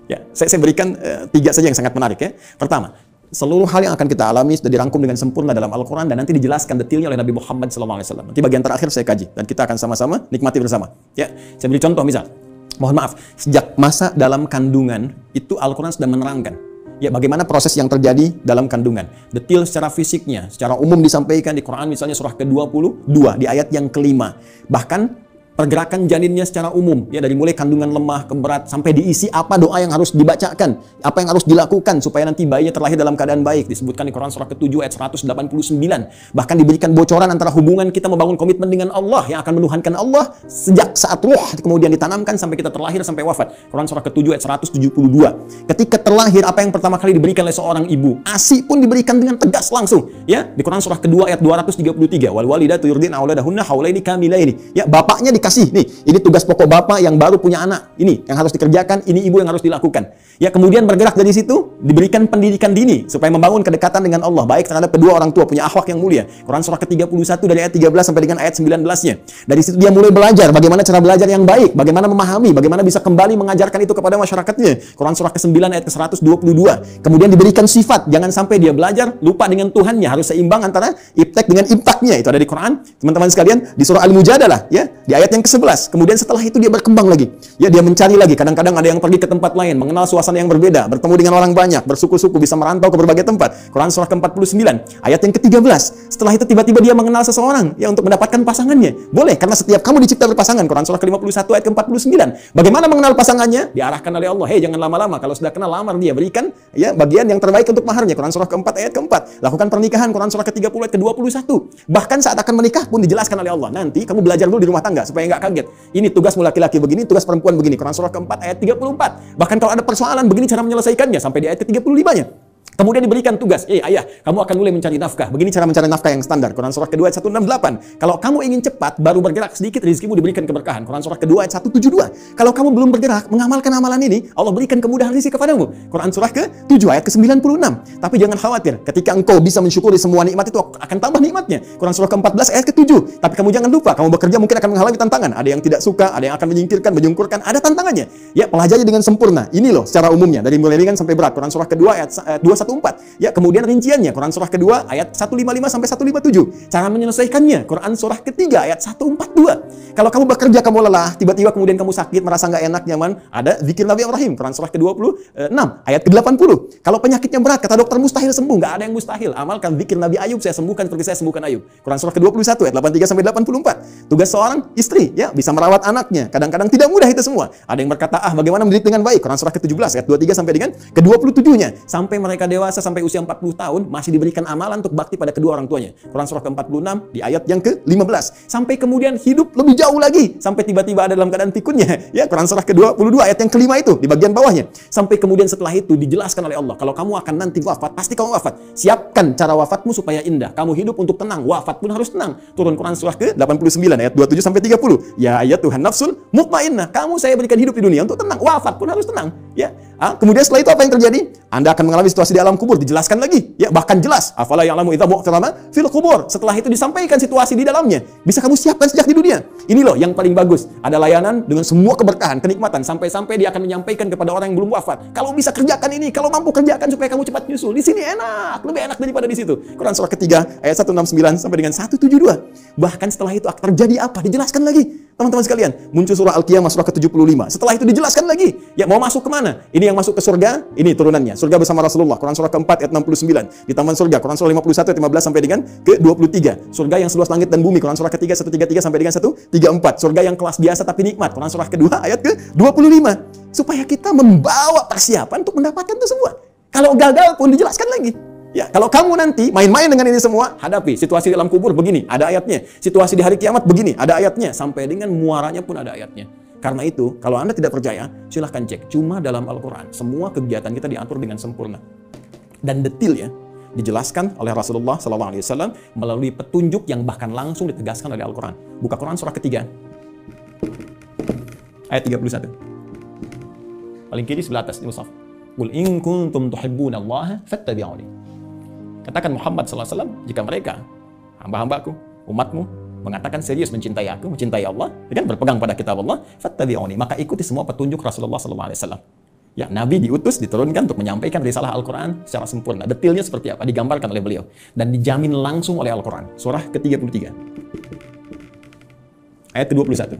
Ya, saya berikan 3 saja yang sangat menarik ya. Pertama, seluruh hal yang akan kita alami sudah dirangkum dengan sempurna dalam Al-Quran dan nanti dijelaskan detailnya oleh Nabi Muhammad SAW. Nanti bagian terakhir saya kaji dan kita akan sama-sama nikmati bersama. Ya, saya beri contoh misal. Mohon maaf, sejak masa dalam kandungan itu Al-Quran sudah menerangkan ya bagaimana proses yang terjadi dalam kandungan. Detail secara fisiknya, secara umum disampaikan di Quran misalnya surah ke-22 di ayat yang ke-5. Bahkan pergerakan janinnya secara umum, ya dari mulai kandungan lemah ke berat sampai diisi apa doa yang harus dibacakan, apa yang harus dilakukan supaya nanti bayinya terlahir dalam keadaan baik. Disebutkan di Quran surah ke-7 ayat 189. Bahkan diberikan bocoran antara hubungan kita membangun komitmen dengan Allah yang akan menuhankan Allah sejak saat ruh kemudian ditanamkan sampai kita terlahir sampai wafat. Quran surah ke-7 ayat 172. Ketika terlahir apa yang pertama kali diberikan oleh seorang ibu? ASI pun diberikan dengan tegas langsung. Ya, di Quran surah ke-2 ayat 233. Wal walidatu yurdina auladahunna haulaini kamilaini. Ya, bapaknya dikasih nih, ini tugas pokok bapak yang baru punya anak, ini yang harus dikerjakan, ini ibu yang harus dilakukan. Ya, kemudian bergerak dari situ, diberikan pendidikan dini supaya membangun kedekatan dengan Allah, baik terhadap kedua orang tua, punya akhlak yang mulia. Quran surah ke-31 dari ayat 13 sampai dengan ayat 19-nya. Dari situ dia mulai belajar bagaimana cara belajar yang baik, bagaimana memahami, bagaimana bisa kembali mengajarkan itu kepada masyarakatnya. Quran surah ke-9 ayat ke-122. Kemudian diberikan sifat, jangan sampai dia belajar lupa dengan Tuhannya, harus seimbang antara iptek dengan impaknya. Itu ada di Quran, teman-teman sekalian, di surah Al-Mujadalah, ya, di ayat yang ke-11. Kemudian setelah itu dia berkembang lagi. Ya, dia mencari lagi. Kadang-kadang ada yang pergi ke tempat lain, mengenal suasana yang berbeda, bertemu dengan orang banyak, bersuku-suku, bisa merantau ke berbagai tempat. Quran surah ke-49, ayat yang ke-13. Setelah itu tiba-tiba dia mengenal seseorang ya untuk mendapatkan pasangannya. Boleh, karena setiap kamu dicipta berpasangan. Quran surah ke-51 ayat ke-49. Bagaimana mengenal pasangannya? Diarahkan oleh Allah. Hei, jangan lama-lama. Kalau sudah kenal, lamar dia. Berikan ya bagian yang terbaik untuk maharnya. Quran surah ke-4 ayat ke-4. Lakukan pernikahan. Quran surah ke-30 ayat ke-21. Bahkan saat akan menikah pun dijelaskan oleh Allah. Nanti kamu belajar dulu di rumah tangga supaya nggak kaget. Ini tugasmu laki-laki begini, tugas perempuan begini. Quran surah ke-4 ayat 34. Bahkan kalau ada persoalan begini cara menyelesaikannya sampai di ayat ke-35-nya. Kemudian diberikan tugas, ayah, kamu akan mulai mencari nafkah. Begini cara mencari nafkah yang standar. Quran surah kedua ayat 168. Kalau kamu ingin cepat, baru bergerak sedikit, rezekimu diberikan keberkahan. Quran surah kedua ayat 172. Kalau kamu belum bergerak, mengamalkan amalan ini, Allah berikan kemudahan rezeki kepadamu. Quran surah ke-7 ayat ke-96. Tapi jangan khawatir, ketika engkau bisa mensyukuri semua nikmat itu akan tambah nikmatnya. Quran surah ke-14 ayat ke-7. Tapi kamu jangan lupa, kamu bekerja mungkin akan mengalami tantangan. Ada yang tidak suka, ada yang akan menyingkirkan, menyungkurkan, ada tantangannya. Ya, pelajari dengan sempurna. Ini loh secara umumnya dari mulai ringan sampai berat. Quran surah kedua ayat 214 14. Ya, kemudian rinciannya Quran surah kedua ayat 155 sampai 157. Cara menyelesaikannya Quran surah ketiga ayat 142. Kalau kamu bekerja kamu lelah, tiba-tiba kemudian kamu sakit, merasa nggak enak, nyaman, ada zikir Nabi Ibrahim Quran surah ke-26 ayat ke-80. Kalau penyakitnya berat, kata dokter mustahil sembuh, nggak ada yang mustahil. Amalkan zikir Nabi Ayub, saya sembuhkan seperti saya sembuhkan Ayub. Quran surah ke-21 ayat 83 sampai 84. Tugas seorang istri ya bisa merawat anaknya. Kadang-kadang tidak mudah itu semua. Ada yang berkata, bagaimana mendidik dengan baik? Quran surah ke-17 ayat 23 sampai dengan ke-27-nya. Sampai mereka dewasa sampai usia 40 tahun masih diberikan amalan untuk bakti pada kedua orang tuanya. Quran surah ke-46 di ayat yang ke-15. Sampai kemudian hidup lebih jauh lagi sampai tiba-tiba ada dalam keadaan pikunnya. Ya, Quran surah ke-22 ayat yang ke-5 itu di bagian bawahnya. Sampai kemudian setelah itu dijelaskan oleh Allah, kalau kamu akan nanti wafat, pasti kamu wafat. Siapkan cara wafatmu supaya indah. Kamu hidup untuk tenang, wafat pun harus tenang. Turun Quran surah ke-89 ayat 27 sampai 30. Ya ayat Tuhan nafsul mutmainnah. Kamu saya berikan hidup di dunia untuk tenang, wafat pun harus tenang. Ya. Kemudian setelah itu apa yang terjadi? Anda akan mengalami situasi di alam kubur, dijelaskan lagi. Ya, bahkan jelas. Afala ya'lamu idza bu'thirama fil qubur. Setelah itu disampaikan situasi di dalamnya. Bisa kamu siapkan sejak di dunia. Ini loh yang paling bagus. Ada layanan dengan semua keberkahan, kenikmatan sampai-sampai dia akan menyampaikan kepada orang yang belum wafat. Kalau bisa kerjakan ini, kalau mampu kerjakan supaya kamu cepat nyusul. Di sini enak, lebih enak daripada di situ. Quran surah ketiga ayat 169 sampai dengan 172. Bahkan setelah itu akan terjadi apa? Dijelaskan lagi. Teman-teman sekalian, muncul surah Al-Qiyamah surah ke-75. Setelah itu dijelaskan lagi. Ya, mau masuk kemana? Ini yang masuk ke surga, ini turunannya. Surga bersama Rasulullah, Quran surah ke-4 ayat 69. Di taman surga, Quran surah 51 ayat 15 sampai dengan ke-23. Surga yang seluas langit dan bumi, Quran surah ketiga 133 sampai dengan 134. Surga yang kelas biasa tapi nikmat, Quran surah kedua ayat ke-25. Supaya kita membawa persiapan untuk mendapatkan itu semua. Kalau gagal pun dijelaskan lagi. Ya, kalau kamu nanti main-main dengan ini semua, hadapi situasi di dalam kubur begini, ada ayatnya. Situasi di hari kiamat begini, ada ayatnya. Sampai dengan muaranya pun ada ayatnya. Karena itu, kalau Anda tidak percaya, silahkan cek. Cuma dalam Al-Quran, semua kegiatan kita diatur dengan sempurna. Dan detailnya dijelaskan oleh Rasulullah SAW melalui petunjuk yang bahkan langsung ditegaskan oleh Al-Quran. Buka Quran surah ketiga, ayat 31. Paling kiri sebelah atas, di mushaf. Qul in kuntum tuhibbunallaha fattabi'uni. Katakan Muhammad SAW, jika mereka, hamba-hambaku, umatmu, mengatakan serius mencintai aku, mencintai Allah, dengan berpegang pada kitab Allah, fattabi'uni, maka ikuti semua petunjuk Rasulullah SAW. Ya, Nabi diutus, diturunkan untuk menyampaikan risalah Al-Quran secara sempurna. Detailnya seperti apa, digambarkan oleh beliau. Dan dijamin langsung oleh Al-Quran. Surah ke-33. Ayat ke-21.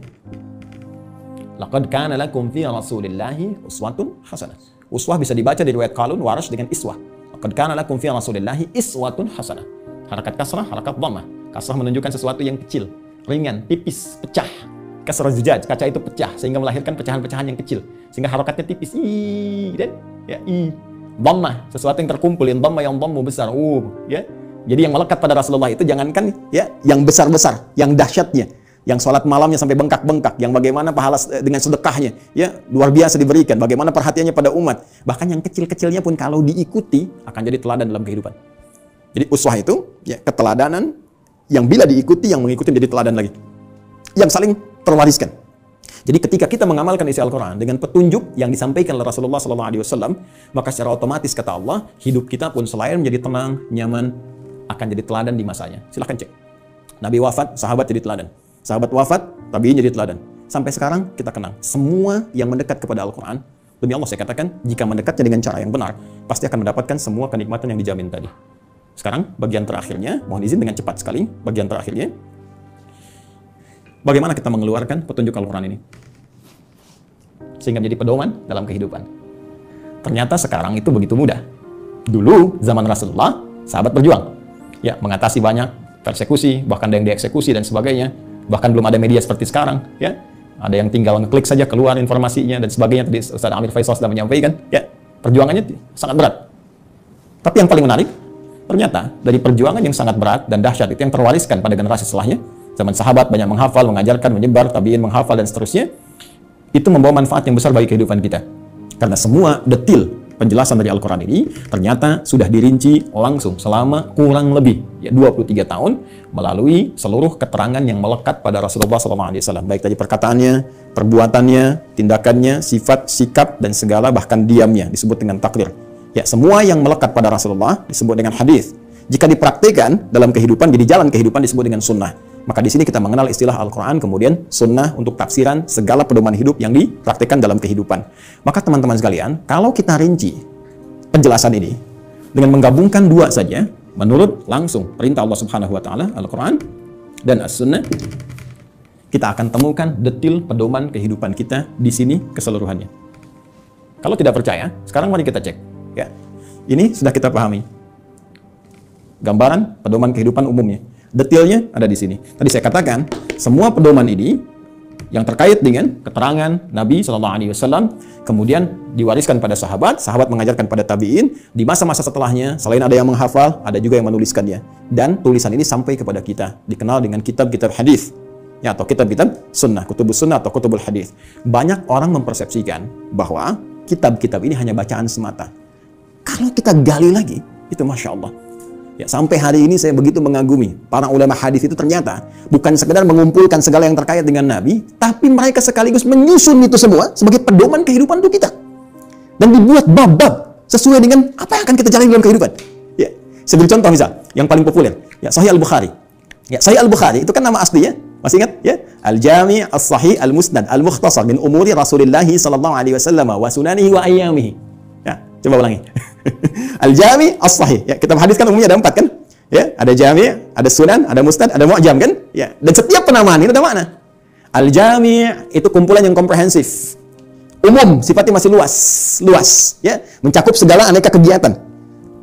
Laqad kana lakum fi Rasulillahi uswatun hasanah. Uswah bisa dibaca di riwayat Qalun, Warash dengan iswah. Qad kana lakum fi Rasulillahi iswatun hasanah. Harakat kasrah, harakat dhammah. Kasrah menunjukkan sesuatu yang kecil, ringan, tipis, pecah. Kasrah zujaj, kaca itu pecah sehingga melahirkan pecahan-pecahan yang kecil. Sehingga harakatnya tipis. Dan ya dhammah, sesuatu yang terkumpul, yang dhammah yang dhammu besar. Ya. Jadi yang melekat pada Rasulullah itu jangankan ya yang besar-besar, yang dahsyatnya. Yang sholat malamnya sampai bengkak-bengkak, yang bagaimana pahala dengan sedekahnya, ya luar biasa diberikan, bagaimana perhatiannya pada umat, bahkan yang kecil-kecilnya pun kalau diikuti akan jadi teladan dalam kehidupan. Jadi uswah itu ya keteladanan yang bila diikuti, yang mengikuti menjadi teladan lagi, yang saling terwariskan. Jadi ketika kita mengamalkan isi Al-Quran dengan petunjuk yang disampaikan oleh Rasulullah SAW, maka secara otomatis kata Allah, hidup kita pun selain menjadi tenang, nyaman, akan jadi teladan di masanya. Silahkan cek. Nabi wafat, sahabat jadi teladan. Sahabat wafat, tabi'in jadi teladan. Sampai sekarang kita kenang. Semua yang mendekat kepada Al-Quran, demi Allah saya katakan, jika mendekatnya dengan cara yang benar, pasti akan mendapatkan semua kenikmatan yang dijamin tadi. Sekarang, bagian terakhirnya, mohon izin dengan cepat sekali, bagian terakhirnya, bagaimana kita mengeluarkan petunjuk Al-Quran ini? Sehingga menjadi pedoman dalam kehidupan. Ternyata sekarang itu begitu mudah. Dulu, zaman Rasulullah, sahabat berjuang. Ya, mengatasi banyak persekusi, bahkan ada yang dieksekusi dan sebagainya. Bahkan belum ada media seperti sekarang, ya. Ada yang tinggal ngeklik saja keluar informasinya dan sebagainya. Tadi Ustaz Amir Faisal sudah menyampaikan, ya. Perjuangannya sangat berat. Tapi yang paling menarik, ternyata dari perjuangan yang sangat berat dan dahsyat itu yang terwariskan pada generasi setelahnya. Zaman sahabat banyak menghafal, mengajarkan, menyebar, tabi'in menghafal dan seterusnya. Itu membawa manfaat yang besar bagi kehidupan kita. Karena semua detil penjelasan dari Al-Quran ini ternyata sudah dirinci langsung selama kurang lebih 23 tahun melalui seluruh keterangan yang melekat pada Rasulullah SAW. Baik tadi perkataannya, perbuatannya, tindakannya, sifat, sikap, dan segala bahkan diamnya disebut dengan takdir. Ya, semua yang melekat pada Rasulullah disebut dengan hadis. Jika dipraktikkan dalam kehidupan, jadi jalan kehidupan disebut dengan sunnah. Maka di sini kita mengenal istilah Al-Quran, kemudian sunnah untuk tafsiran segala pedoman hidup yang dipraktikkan dalam kehidupan. Maka teman-teman sekalian, kalau kita rinci penjelasan ini, dengan menggabungkan dua saja, menurut langsung perintah Allah Subhanahu wa taala, Al-Qur'an dan As-Sunnah, kita akan temukan detil pedoman kehidupan kita di sini keseluruhannya. Kalau tidak percaya, sekarang mari kita cek. Ya, ini sudah kita pahami. Gambaran pedoman kehidupan umumnya. Detilnya ada di sini. Tadi saya katakan, semua pedoman ini yang terkait dengan keterangan Nabi SAW, kemudian diwariskan pada sahabat, sahabat mengajarkan pada tabi'in, di masa-masa setelahnya, selain ada yang menghafal, ada juga yang menuliskannya. Dan tulisan ini sampai kepada kita, dikenal dengan kitab-kitab hadis, ya, atau kitab-kitab sunnah, kutubus sunnah atau kutubul hadis. Banyak orang mempersepsikan bahwa kitab-kitab ini hanya bacaan semata. Kalau kita gali lagi, itu Masya Allah. Ya, sampai hari ini saya begitu mengagumi para ulama hadis itu, ternyata bukan sekedar mengumpulkan segala yang terkait dengan Nabi, tapi mereka sekaligus menyusun itu semua sebagai pedoman kehidupan untuk kita. Dan dibuat bab-bab sesuai dengan apa yang akan kita jalani dalam kehidupan. Ya, sebagai contoh misal, yang paling populer, ya, Sahih Al-Bukhari. Ya, Sahih Al-Bukhari itu kan nama asli ya. Masih ingat ya? Al-Jami' As-Sahih Al-Musnad Al-Mukhtasar min umuri Rasulillah sallallahu alaihi wasallam wa sunanihi wa ayyamihi. Ya, coba ulangi. Al-Jami' As-Sahih. Ya, kitab hadis kan umumnya ada 4 kan? Ya, ada Jami', ada Sunan, ada Musnad, ada Mu'jam kan? Ya, dan setiap penamaan itu ada makna. Al-Jami' itu kumpulan yang komprehensif. Umum, sifatnya masih luas, ya, mencakup segala aneka kegiatan.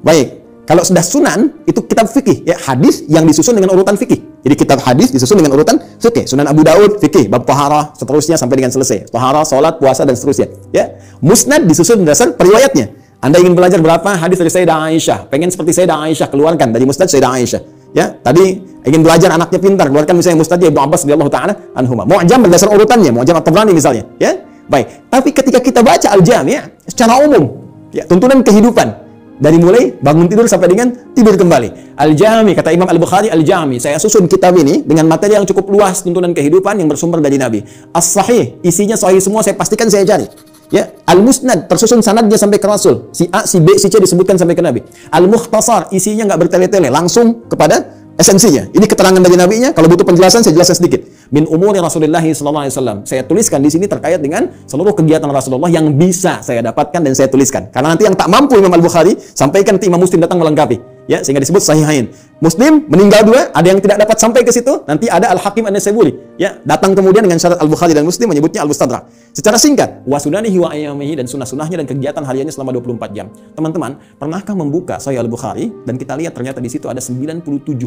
Baik. Kalau sudah Sunan, itu kitab fikih, ya, hadis yang disusun dengan urutan fikih. Jadi kitab hadis disusun dengan urutan fikih. Sunan Abu Daud fikih, bab taharah, seterusnya sampai dengan selesai. Taharah, salat, puasa dan seterusnya. Ya. Musnad disusun berdasar periwayatnya. Anda ingin belajar berapa hadis dari Sayyidah Aisyah, pengen seperti Sayyidah Aisyah, keluarkan dari Musnad Sayyidah Aisyah. Ya, tadi ingin belajar anaknya pintar, keluarkan misalnya Musnadnya Ibnu Abbas radhiyallahu taala anhuma. Mu'jam berdasar urutannya, Mu'jam At-Tabrani misalnya, ya. Baik. Tapi ketika kita baca Al-Jami' secara umum, ya, tuntunan kehidupan dari mulai bangun tidur sampai dengan tidur kembali. Al-Jami', kata Imam Al-Bukhari, Al-Jami', saya susun kitab ini dengan materi yang cukup luas, tuntunan kehidupan yang bersumber dari Nabi. As-Sahih, isinya sahih semua, saya pastikan saya cari. Ya, Al-Musnad, tersusun sanadnya sampai ke Rasul. Si A, si B, si C disebutkan sampai ke Nabi. Al-Mukhtasar, isinya nggak bertele-tele, langsung kepada esensinya. Ini keterangan dari Nabi-nya, kalau butuh penjelasan saya jelaskan sedikit. Min umuri Rasulullah SAW. Saya tuliskan di sini terkait dengan seluruh kegiatan Rasulullah yang bisa saya dapatkan dan saya tuliskan. Karena nanti yang tak mampu Imam Al-Bukhari, sampaikan nanti Imam Muslim datang melengkapi. Ya, sehingga disebut Sahihain. Muslim meninggal 2, ada yang tidak dapat sampai ke situ, nanti ada Al-Hakim An-Naisaburi. Ya, datang kemudian dengan syarat Al-Bukhari dan Muslim menyebutnya Al-Mustadrak. Secara singkat, wa sunanihi wa ayyamihi, dan sunnah-sunnahnya dan kegiatan hariannya selama 24 jam. Teman-teman, pernahkah membuka Sahih Al-Bukhari dan kita lihat ternyata di situ ada 97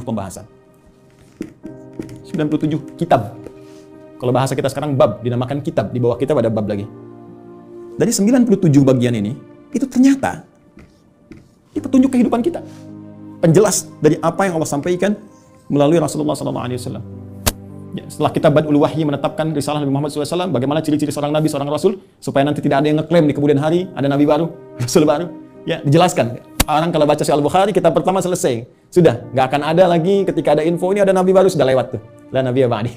pembahasan. 97 kitab. Kalau bahasa kita sekarang bab, dinamakan kitab, di bawah kitab ada bab lagi. Dari 97 bagian ini, itu ternyata ini petunjuk kehidupan kita. Penjelas dari apa yang Allah sampaikan melalui Rasulullah SAW. Ya, setelah kita Badul Wahyi menetapkan risalah Nabi Muhammad SAW, bagaimana ciri-ciri seorang Nabi, seorang Rasul, supaya nanti tidak ada yang ngeklaim di kemudian hari ada Nabi baru, Rasul baru. Ya, dijelaskan. Orang kalau baca Sahih Al-Bukhari, kitab pertama selesai. Sudah, nggak akan ada lagi ketika ada info ini ada Nabi baru, sudah lewat tuh. La Nabi ba'di.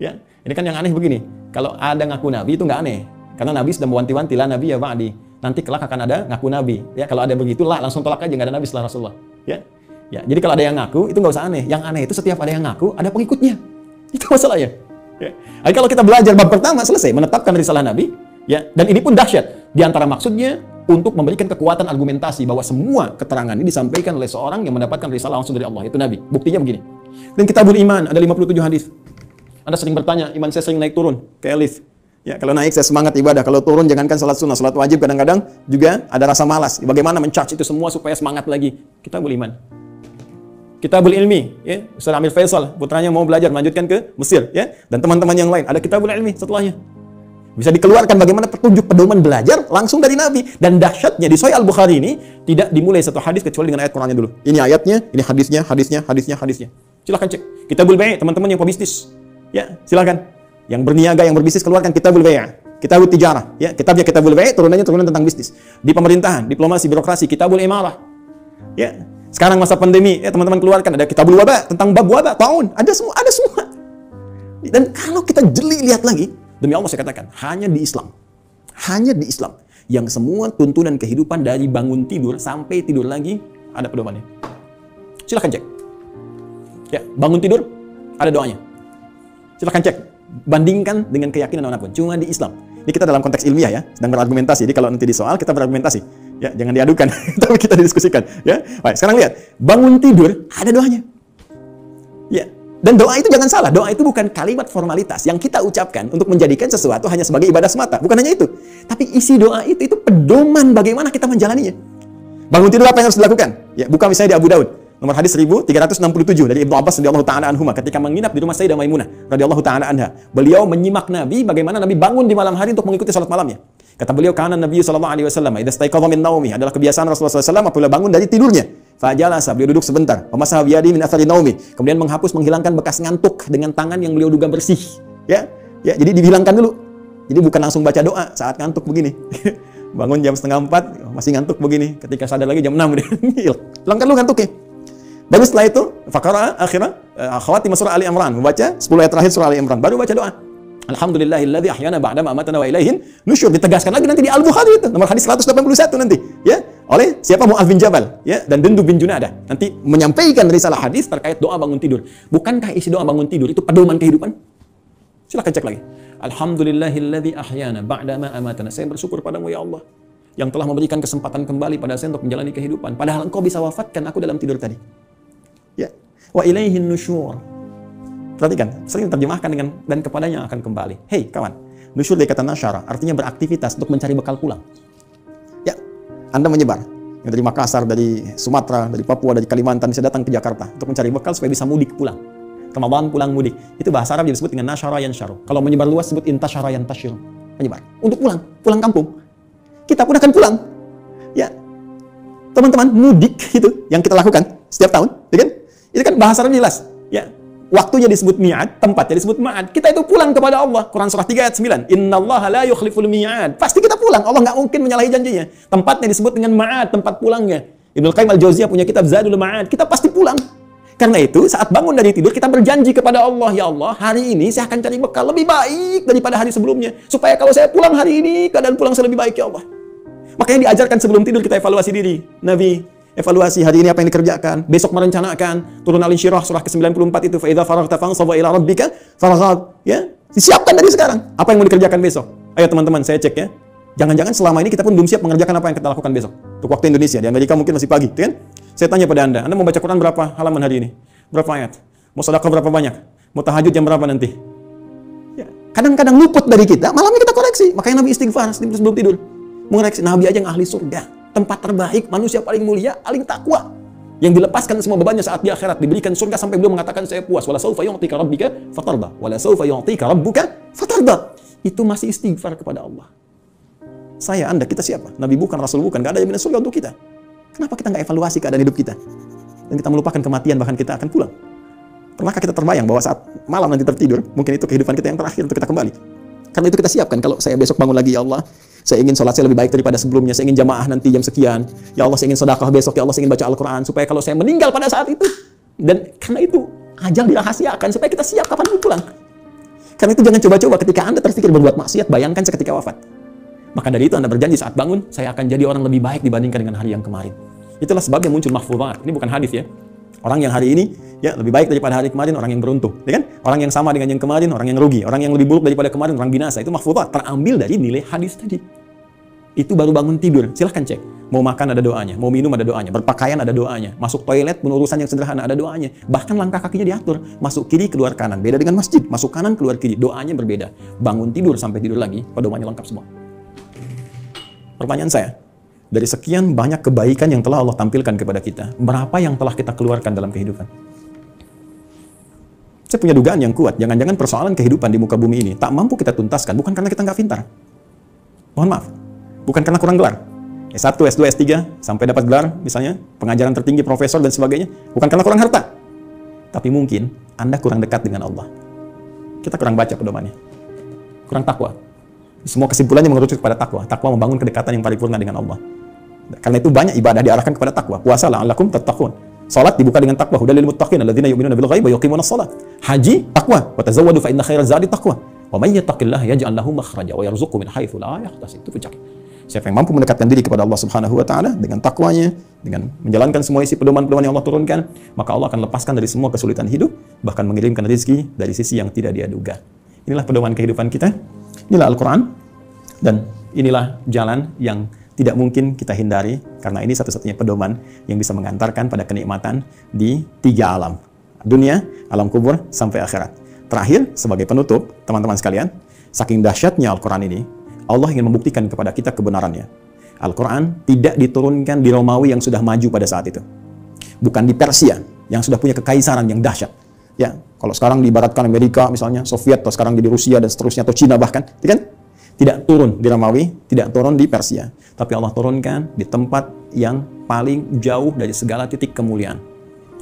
Ya, ini kan yang aneh begini. Kalau ada ngaku Nabi itu nggak aneh. Karena Nabi sudah mewanti-wanti, la Nabi ba'di. Nanti kelak akan ada ngaku Nabi. Ya, kalau ada begitulah langsung tolak aja, nggak ada Nabi setelah Rasulullah. Ya. Ya, jadi kalau ada yang ngaku itu nggak usah aneh. Yang aneh itu setiap ada yang ngaku ada pengikutnya. Itu masalahnya. Ya. Jadi kalau kita belajar bab pertama selesai menetapkan risalah Nabi, ya, dan ini pun dahsyat. Di antara maksudnya untuk memberikan kekuatan argumentasi bahwa semua keterangan ini disampaikan oleh seorang yang mendapatkan risalah langsung dari Allah, itu Nabi. Buktinya begini. Dan Kitabul Iman ada 57 hadis. Anda sering bertanya, iman saya sering naik turun, kayak lift. Ya, kalau naik saya semangat ibadah, kalau turun jangankan salat sunnah, salat wajib kadang-kadang juga ada rasa malas. Bagaimana mencharge itu semua supaya semangat lagi? Kitabul Iman. Kitabul Ilmi, ya, Ustaz Amir Faisal, putranya mau belajar melanjutkan ke Mesir, ya, dan teman-teman yang lain, ada Kitabul Ilmi setelahnya. Bisa dikeluarkan bagaimana petunjuk pedoman belajar langsung dari Nabi. Dan dahsyatnya di Sahih Al-Bukhari ini tidak dimulai satu hadis kecuali dengan ayat Qur'annya dulu. Ini ayatnya, ini hadisnya. Silakan cek. Kitabul Bai', teman-teman yang pebisnis, ya, silakan. Yang berniaga, yang berbisnis, keluarkan Kitabul Bai', Kitabul Tijarah, ya, kitabnya Kitabul Bai', turunannya turunan tentang bisnis. Di pemerintahan, diplomasi, birokrasi, Kitabul Imarah, ya. Sekarang masa pandemi, ya teman-teman keluarkan ada Kitabul Wabah, tentang bab wabah, taun, ada semua. Dan kalau kita jeli lihat lagi, demi Allah saya katakan, hanya di Islam yang semua tuntunan kehidupan dari bangun tidur sampai tidur lagi ada pedomannya. Silahkan cek. Ya, bangun tidur ada doanya. Silahkan cek. Bandingkan dengan keyakinan manapun. Cuma di Islam. Ini kita dalam konteks ilmiah ya, sedang berargumentasi. Jadi kalau nanti di soal kita berargumentasi. Ya, jangan diadukan, tapi kita diskusikan. Ya, baik. Sekarang lihat, bangun tidur ada doanya. Ya, dan doa itu jangan salah. Doa itu bukan kalimat formalitas yang kita ucapkan untuk menjadikan sesuatu hanya sebagai ibadah semata. Bukan hanya itu, tapi isi doa itu pedoman bagaimana kita menjalaninya. Bangun tidur apa yang harus dilakukan? Ya, buka misalnya di Abu Daud, nomor hadis 1367 dari Ibnu Abbas radhiyallahu taala anhuma ketika menginap di rumah Sayyidah Maimunah radhiyallahu taala anha. Beliau menyimak Nabi bagaimana Nabi bangun di malam hari untuk mengikuti salat malamnya. Kata beliau, kana Nabi sallallahu alaihi wasallam idza staiqadha min naumi, adalah kebiasaan Rasulullah SAW apabila bangun dari tidurnya. Fajalasa, beliau duduk sebentar. Pemasaha biyadi min athari naumi, kemudian menghapus menghilangkan bekas ngantuk dengan tangan yang beliau duga bersih. Ya, jadi dihilangkan dulu. Jadi bukan langsung baca doa saat ngantuk begini. Bangun jam 3:30 masih ngantuk begini. Ketika sadar lagi jam 6 hilangkan dulu ngantuknya. Baru setelah itu, faqara akhirnya khawatim surah Ali Imran, membaca 10 ayat terakhir surah Ali Imran, baru baca doa. Alhamdulillahilladzi ahyana ba'da ma amatana wa ilaihin nusyur. Ditegaskan lagi nanti di Al-Bukhari itu, nomor hadis 181 nanti, ya, oleh siapa? Mu'adz bin Jabal, ya, dan Jundub bin Junadah. Nanti menyampaikan risalah hadis terkait doa bangun tidur. Bukankah isi doa bangun tidur itu pedoman kehidupan? Silakan cek lagi. Alhamdulillahilladzi ahyana ba'da ma amatana. Saya bersyukur padamu ya Allah yang telah memberikan kesempatan kembali pada saya untuk menjalani kehidupan. Padahal Engkau bisa wafatkan aku dalam tidur tadi. Ya, wa ilaihin nusyur. Perhatikan, sering terjemahkan dengan dan kepadanya akan kembali. Hei kawan, nusyur dari kata nasyara artinya beraktivitas untuk mencari bekal pulang. Ya, Anda menyebar dari Makassar, dari Sumatera, dari Papua, dari Kalimantan, bisa datang ke Jakarta untuk mencari bekal supaya bisa mudik pulang. Ramadan pulang mudik. Itu bahasa Arab disebut dengan nasyara yansyaru. Kalau menyebar luas disebut intasyara yantasyiru. Menyebar. Untuk pulang kampung. Kita pun akan pulang. Ya. Teman-teman, mudik itu yang kita lakukan setiap tahun, ya kan? Itu kan bahasa Arab jelas. Ya. Waktunya disebut mi'ad, tempatnya disebut ma'ad. Kita itu pulang kepada Allah. Quran surah 3 ayat 9. Innallaha la yukhliful mi'ad. Pasti kita pulang. Allah nggak mungkin menyalahi janjinya. Tempatnya disebut dengan ma'ad, tempat pulangnya. Ibnu Qayyim al-Jauziyah punya kitab Zadul Ma'ad. Kita pasti pulang. Karena itu, saat bangun dari tidur, kita berjanji kepada Allah, ya Allah, hari ini saya akan cari bekal lebih baik daripada hari sebelumnya. Supaya kalau saya pulang hari ini, keadaan pulang saya lebih baik, ya Allah. Makanya diajarkan sebelum tidur kita evaluasi diri. Nabi evaluasi hari ini apa yang dikerjakan, besok merencanakan. Turun Al-Insyirah surah ke-94 itu, fa idza faraghta fansab ila rabbika farghab, ya. Disiapkan dari sekarang apa yang mau dikerjakan besok. Ayo teman-teman, saya cek ya. Jangan-jangan selama ini kita pun belum siap mengerjakan apa yang kita lakukan besok. Untuk waktu Indonesia, di Amerika mungkin masih pagi, kan? Saya tanya pada Anda mau baca Quran berapa halaman hari ini? Berapa ayat? Mau sedekah berapa banyak? Mau tahajud jam berapa nanti? Ya. Kadang-kadang luput dari kita, malamnya kita koreksi. Makanya Nabi istighfar sebelum tidur. Mengoreksi, Nabi aja yang ahli surga, tempat terbaik, manusia paling mulia, paling takwa, yang dilepaskan semua bebannya saat di akhirat, diberikan surga sampai beliau mengatakan saya puas. Wala saufa yu'tika rabbika fatarda, wala saufa yu'tika rabbuka fatarda. Itu masih istighfar kepada Allah. Saya, Anda, kita siapa? Nabi bukan, Rasul bukan, gak ada jaminan surga untuk kita. Kenapa kita nggak evaluasi keadaan hidup kita? Dan kita melupakan kematian, bahkan kita akan pulang. Pernahkah kita terbayang bahwa saat malam nanti tertidur, mungkin itu kehidupan kita yang terakhir untuk kita kembali? Karena itu kita siapkan, kalau saya besok bangun lagi, ya Allah, saya ingin sholat saya lebih baik daripada sebelumnya, saya ingin jamaah nanti jam sekian, ya Allah saya ingin sedekah besok, ya Allah saya ingin baca Al-Quran, supaya kalau saya meninggal pada saat itu, dan karena itu ajal dirahasiakan, supaya kita siap kapan pun pulang. Karena itu jangan coba-coba ketika Anda terpikir berbuat maksiat, bayangkan seketika wafat. Maka dari itu Anda berjanji saat bangun, saya akan jadi orang lebih baik dibandingkan dengan hari yang kemarin. Itulah sebabnya muncul mahfuzat. Ini bukan hadis ya. Orang yang hari ini ya lebih baik daripada hari kemarin, orang yang beruntung, ya kan? Orang yang sama dengan yang kemarin, orang yang rugi. Orang yang lebih buruk daripada kemarin, orang binasa. Itu mahfuzat, terambil dari nilai hadis tadi. Itu baru bangun tidur. Silahkan cek. Mau makan ada doanya, mau minum ada doanya, berpakaian ada doanya, masuk toilet pun urusan yang sederhana ada doanya. Bahkan langkah kakinya diatur. Masuk kiri keluar kanan. Beda dengan masjid. Masuk kanan keluar kiri. Doanya berbeda. Bangun tidur sampai tidur lagi, pedomannya lengkap semua. Pertanyaan saya, dari sekian banyak kebaikan yang telah Allah tampilkan kepada kita, berapa yang telah kita keluarkan dalam kehidupan? Saya punya dugaan yang kuat, jangan-jangan persoalan kehidupan di muka bumi ini tak mampu kita tuntaskan, bukan karena kita nggak pintar. Mohon maaf, bukan karena kurang gelar. S1, S2, S3, sampai dapat gelar, misalnya pengajaran tertinggi, profesor, dan sebagainya, bukan karena kurang harta. Tapi mungkin Anda kurang dekat dengan Allah. Kita kurang baca pedomannya. Kurang takwa. Semua kesimpulannya mengerucut kepada takwa. Takwa membangun kedekatan yang paripurna dengan Allah. Karena itu banyak ibadah diarahkan kepada takwa. Puasa la'allakum tattaqun. Salat dibuka dengan takwa. Hudal lil muttaqin alladzina yu'minuna bil ghaibi wa yuqimunas shalah. Haji takwa. Wa tazawwadu fa inna khairaz zadi taqwa. Wa may yattaqillaha yaj'al lahu makhraja wa yarzuqhu min haitsu la yahtasib. Itu puncak. Siapa yang mampu mendekatkan diri kepada Allah Subhanahu wa taala dengan takwanya, dengan menjalankan semua isi pedoman-pedoman yang Allah turunkan, maka Allah akan lepaskan dari semua kesulitan hidup, bahkan mengirimkan rezeki dari sisi yang tidak dia duga. Inilah pedoman kehidupan kita. Inilah Al-Quran, dan inilah jalan yang tidak mungkin kita hindari, karena ini satu-satunya pedoman yang bisa mengantarkan pada kenikmatan di 3 alam. Dunia, alam kubur, sampai akhirat. Terakhir, sebagai penutup, teman-teman sekalian, saking dahsyatnya Al-Quran ini, Allah ingin membuktikan kepada kita kebenarannya. Al-Quran tidak diturunkan di Romawi yang sudah maju pada saat itu. Bukan di Persia, yang sudah punya kekaisaran yang dahsyat. Ya, kalau sekarang diibaratkan Amerika, misalnya Soviet, atau sekarang jadi Rusia dan seterusnya, atau Cina bahkan, kan? Tidak turun di Romawi, tidak turun di Persia. Tapi Allah turunkan di tempat yang paling jauh dari segala titik kemuliaan.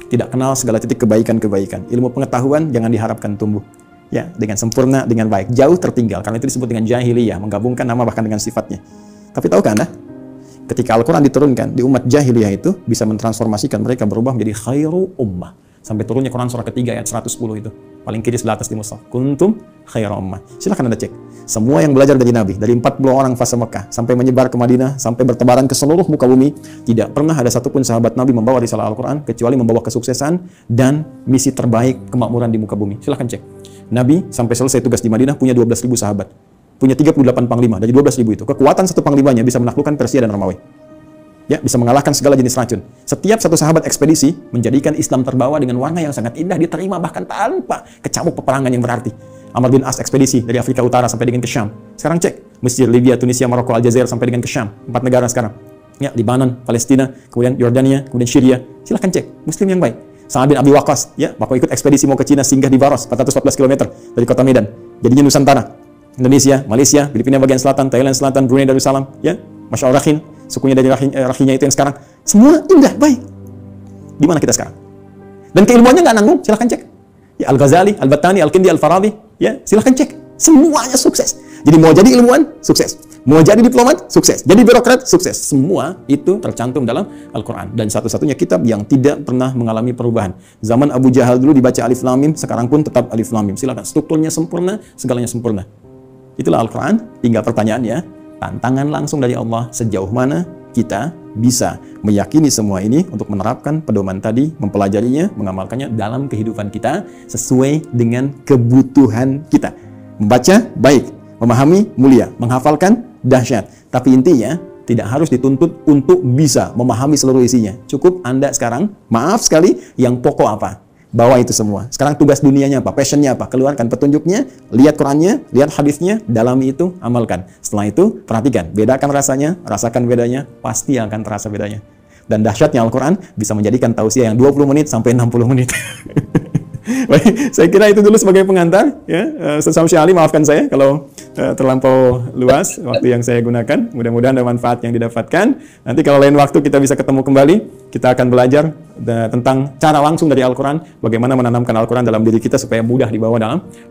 Tidak kenal segala titik kebaikan-kebaikan. Ilmu pengetahuan jangan diharapkan tumbuh. Ya, dengan sempurna, dengan baik. Jauh tertinggal, karena itu disebut dengan jahiliyah, menggabungkan nama bahkan dengan sifatnya. Tapi tahukah Anda? Ketika Al-Quran diturunkan di umat jahiliyah itu, bisa mentransformasikan mereka berubah menjadi khairu ummah. Sampai turunnya Quran surah ketiga ayat 110 itu. Paling kiri sebelah atas di mushaf. Kuntum khairu ummah. Silahkan Anda cek. Semua yang belajar dari Nabi, dari 40 orang fase Mekah, sampai menyebar ke Madinah, sampai bertebaran ke seluruh muka bumi, tidak pernah ada satupun sahabat Nabi membawa risalah Al-Quran, kecuali membawa kesuksesan dan misi terbaik kemakmuran di muka bumi. Silahkan cek. Nabi sampai selesai tugas di Madinah punya 12.000 sahabat. Punya 38 panglima. Dari 12.000 itu, kekuatan satu panglimanya bisa menaklukkan Persia dan Romawi. Ya, bisa mengalahkan segala jenis racun. Setiap satu sahabat ekspedisi menjadikan Islam terbawa dengan warna yang sangat indah, diterima bahkan tanpa kecamuk peperangan yang berarti. Amr bin As ekspedisi dari Afrika Utara sampai dengan ke Syam. Sekarang cek, Mesir, Libya, Tunisia, Maroko, Aljazair sampai dengan ke Syam. 4 negara sekarang. Ya, Libanon, Palestina, kemudian Yordania, kemudian Syria. Silahkan cek, Muslim yang baik. Sa'ad bin Abi Waqqas, ya, waktu ikut ekspedisi mau ke Cina, singgah di Baros, 414 km dari kota Medan. Jadinya Nusantara. Indonesia, Malaysia, Filipina bagian selatan, Thailand selatan, Brunei Darussalam, ya, Masya Allah Rakhin, sukunya dari Rakhinya itu yang sekarang. Semua indah, baik. Di mana kita sekarang? Dan keilmuannya nggak nanggung, silahkan cek. Ya, Al-Ghazali, Al-Battani, Al-Kindi, Al-Farabi, ya, silahkan cek. Semuanya sukses. Jadi mau jadi ilmuwan, sukses. Mau jadi diplomat, sukses. Jadi birokrat, sukses. Semua itu tercantum dalam Al-Quran. Dan satu-satunya kitab yang tidak pernah mengalami perubahan. Zaman Abu Jahal dulu dibaca Alif Lam Mim, sekarang pun tetap Alif Lam Mim. Silakan, strukturnya sempurna, segalanya sempurna. Itulah Al-Quran. Tinggal pertanyaannya, tantangan langsung dari Allah, sejauh mana kita bisa meyakini semua ini untuk menerapkan pedoman tadi, mempelajarinya, mengamalkannya dalam kehidupan kita sesuai dengan kebutuhan kita. Membaca, baik. Memahami, mulia. Menghafalkan, dahsyat. Tapi intinya, tidak harus dituntut untuk bisa memahami seluruh isinya. Cukup Anda sekarang, maaf sekali, yang pokok apa? Bawa itu semua. Sekarang tugas dunianya apa? Passionnya apa? Keluarkan petunjuknya, lihat Qurannya, lihat hadisnya, dalami itu, amalkan. Setelah itu, perhatikan. Bedakan rasanya, rasakan bedanya, pasti akan terasa bedanya. Dan dahsyatnya Al-Quran bisa menjadikan tausiah yang 20 menit sampai 60 menit. Baik, saya kira itu dulu sebagai pengantar. Ya, Ustaz Syamsi Ali, maafkan saya kalau terlampau luas waktu yang saya gunakan. Mudah-mudahan ada manfaat yang didapatkan. Nanti kalau lain waktu kita bisa ketemu kembali, kita akan belajar tentang cara langsung dari Al-Quran, bagaimana menanamkan Al-Quran dalam diri kita supaya mudah dibawa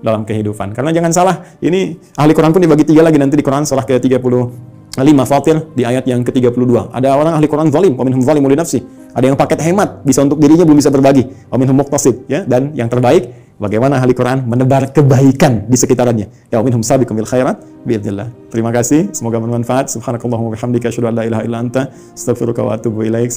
dalam kehidupan. Karena jangan salah, ini ahli Quran pun dibagi 3 lagi nanti di Quran surah ke-35 Fatir di ayat yang ke-32. Ada orang ahli Quran zalim, wa minhum zalimun li nafsi. Ada yang paket hemat, bisa untuk dirinya belum bisa berbagi. Wa minhum muqtasid, ya. Dan yang terbaik, bagaimana ahli Quran menebar kebaikan di sekitarannya. Ya, wa minhum sabiqun bil khairat biidznillah. Terima kasih, semoga bermanfaat. Subhanakallahumma wa bihamdika asyhadu an la ilaha illa anta astaghfiruka wa atubu ilaik.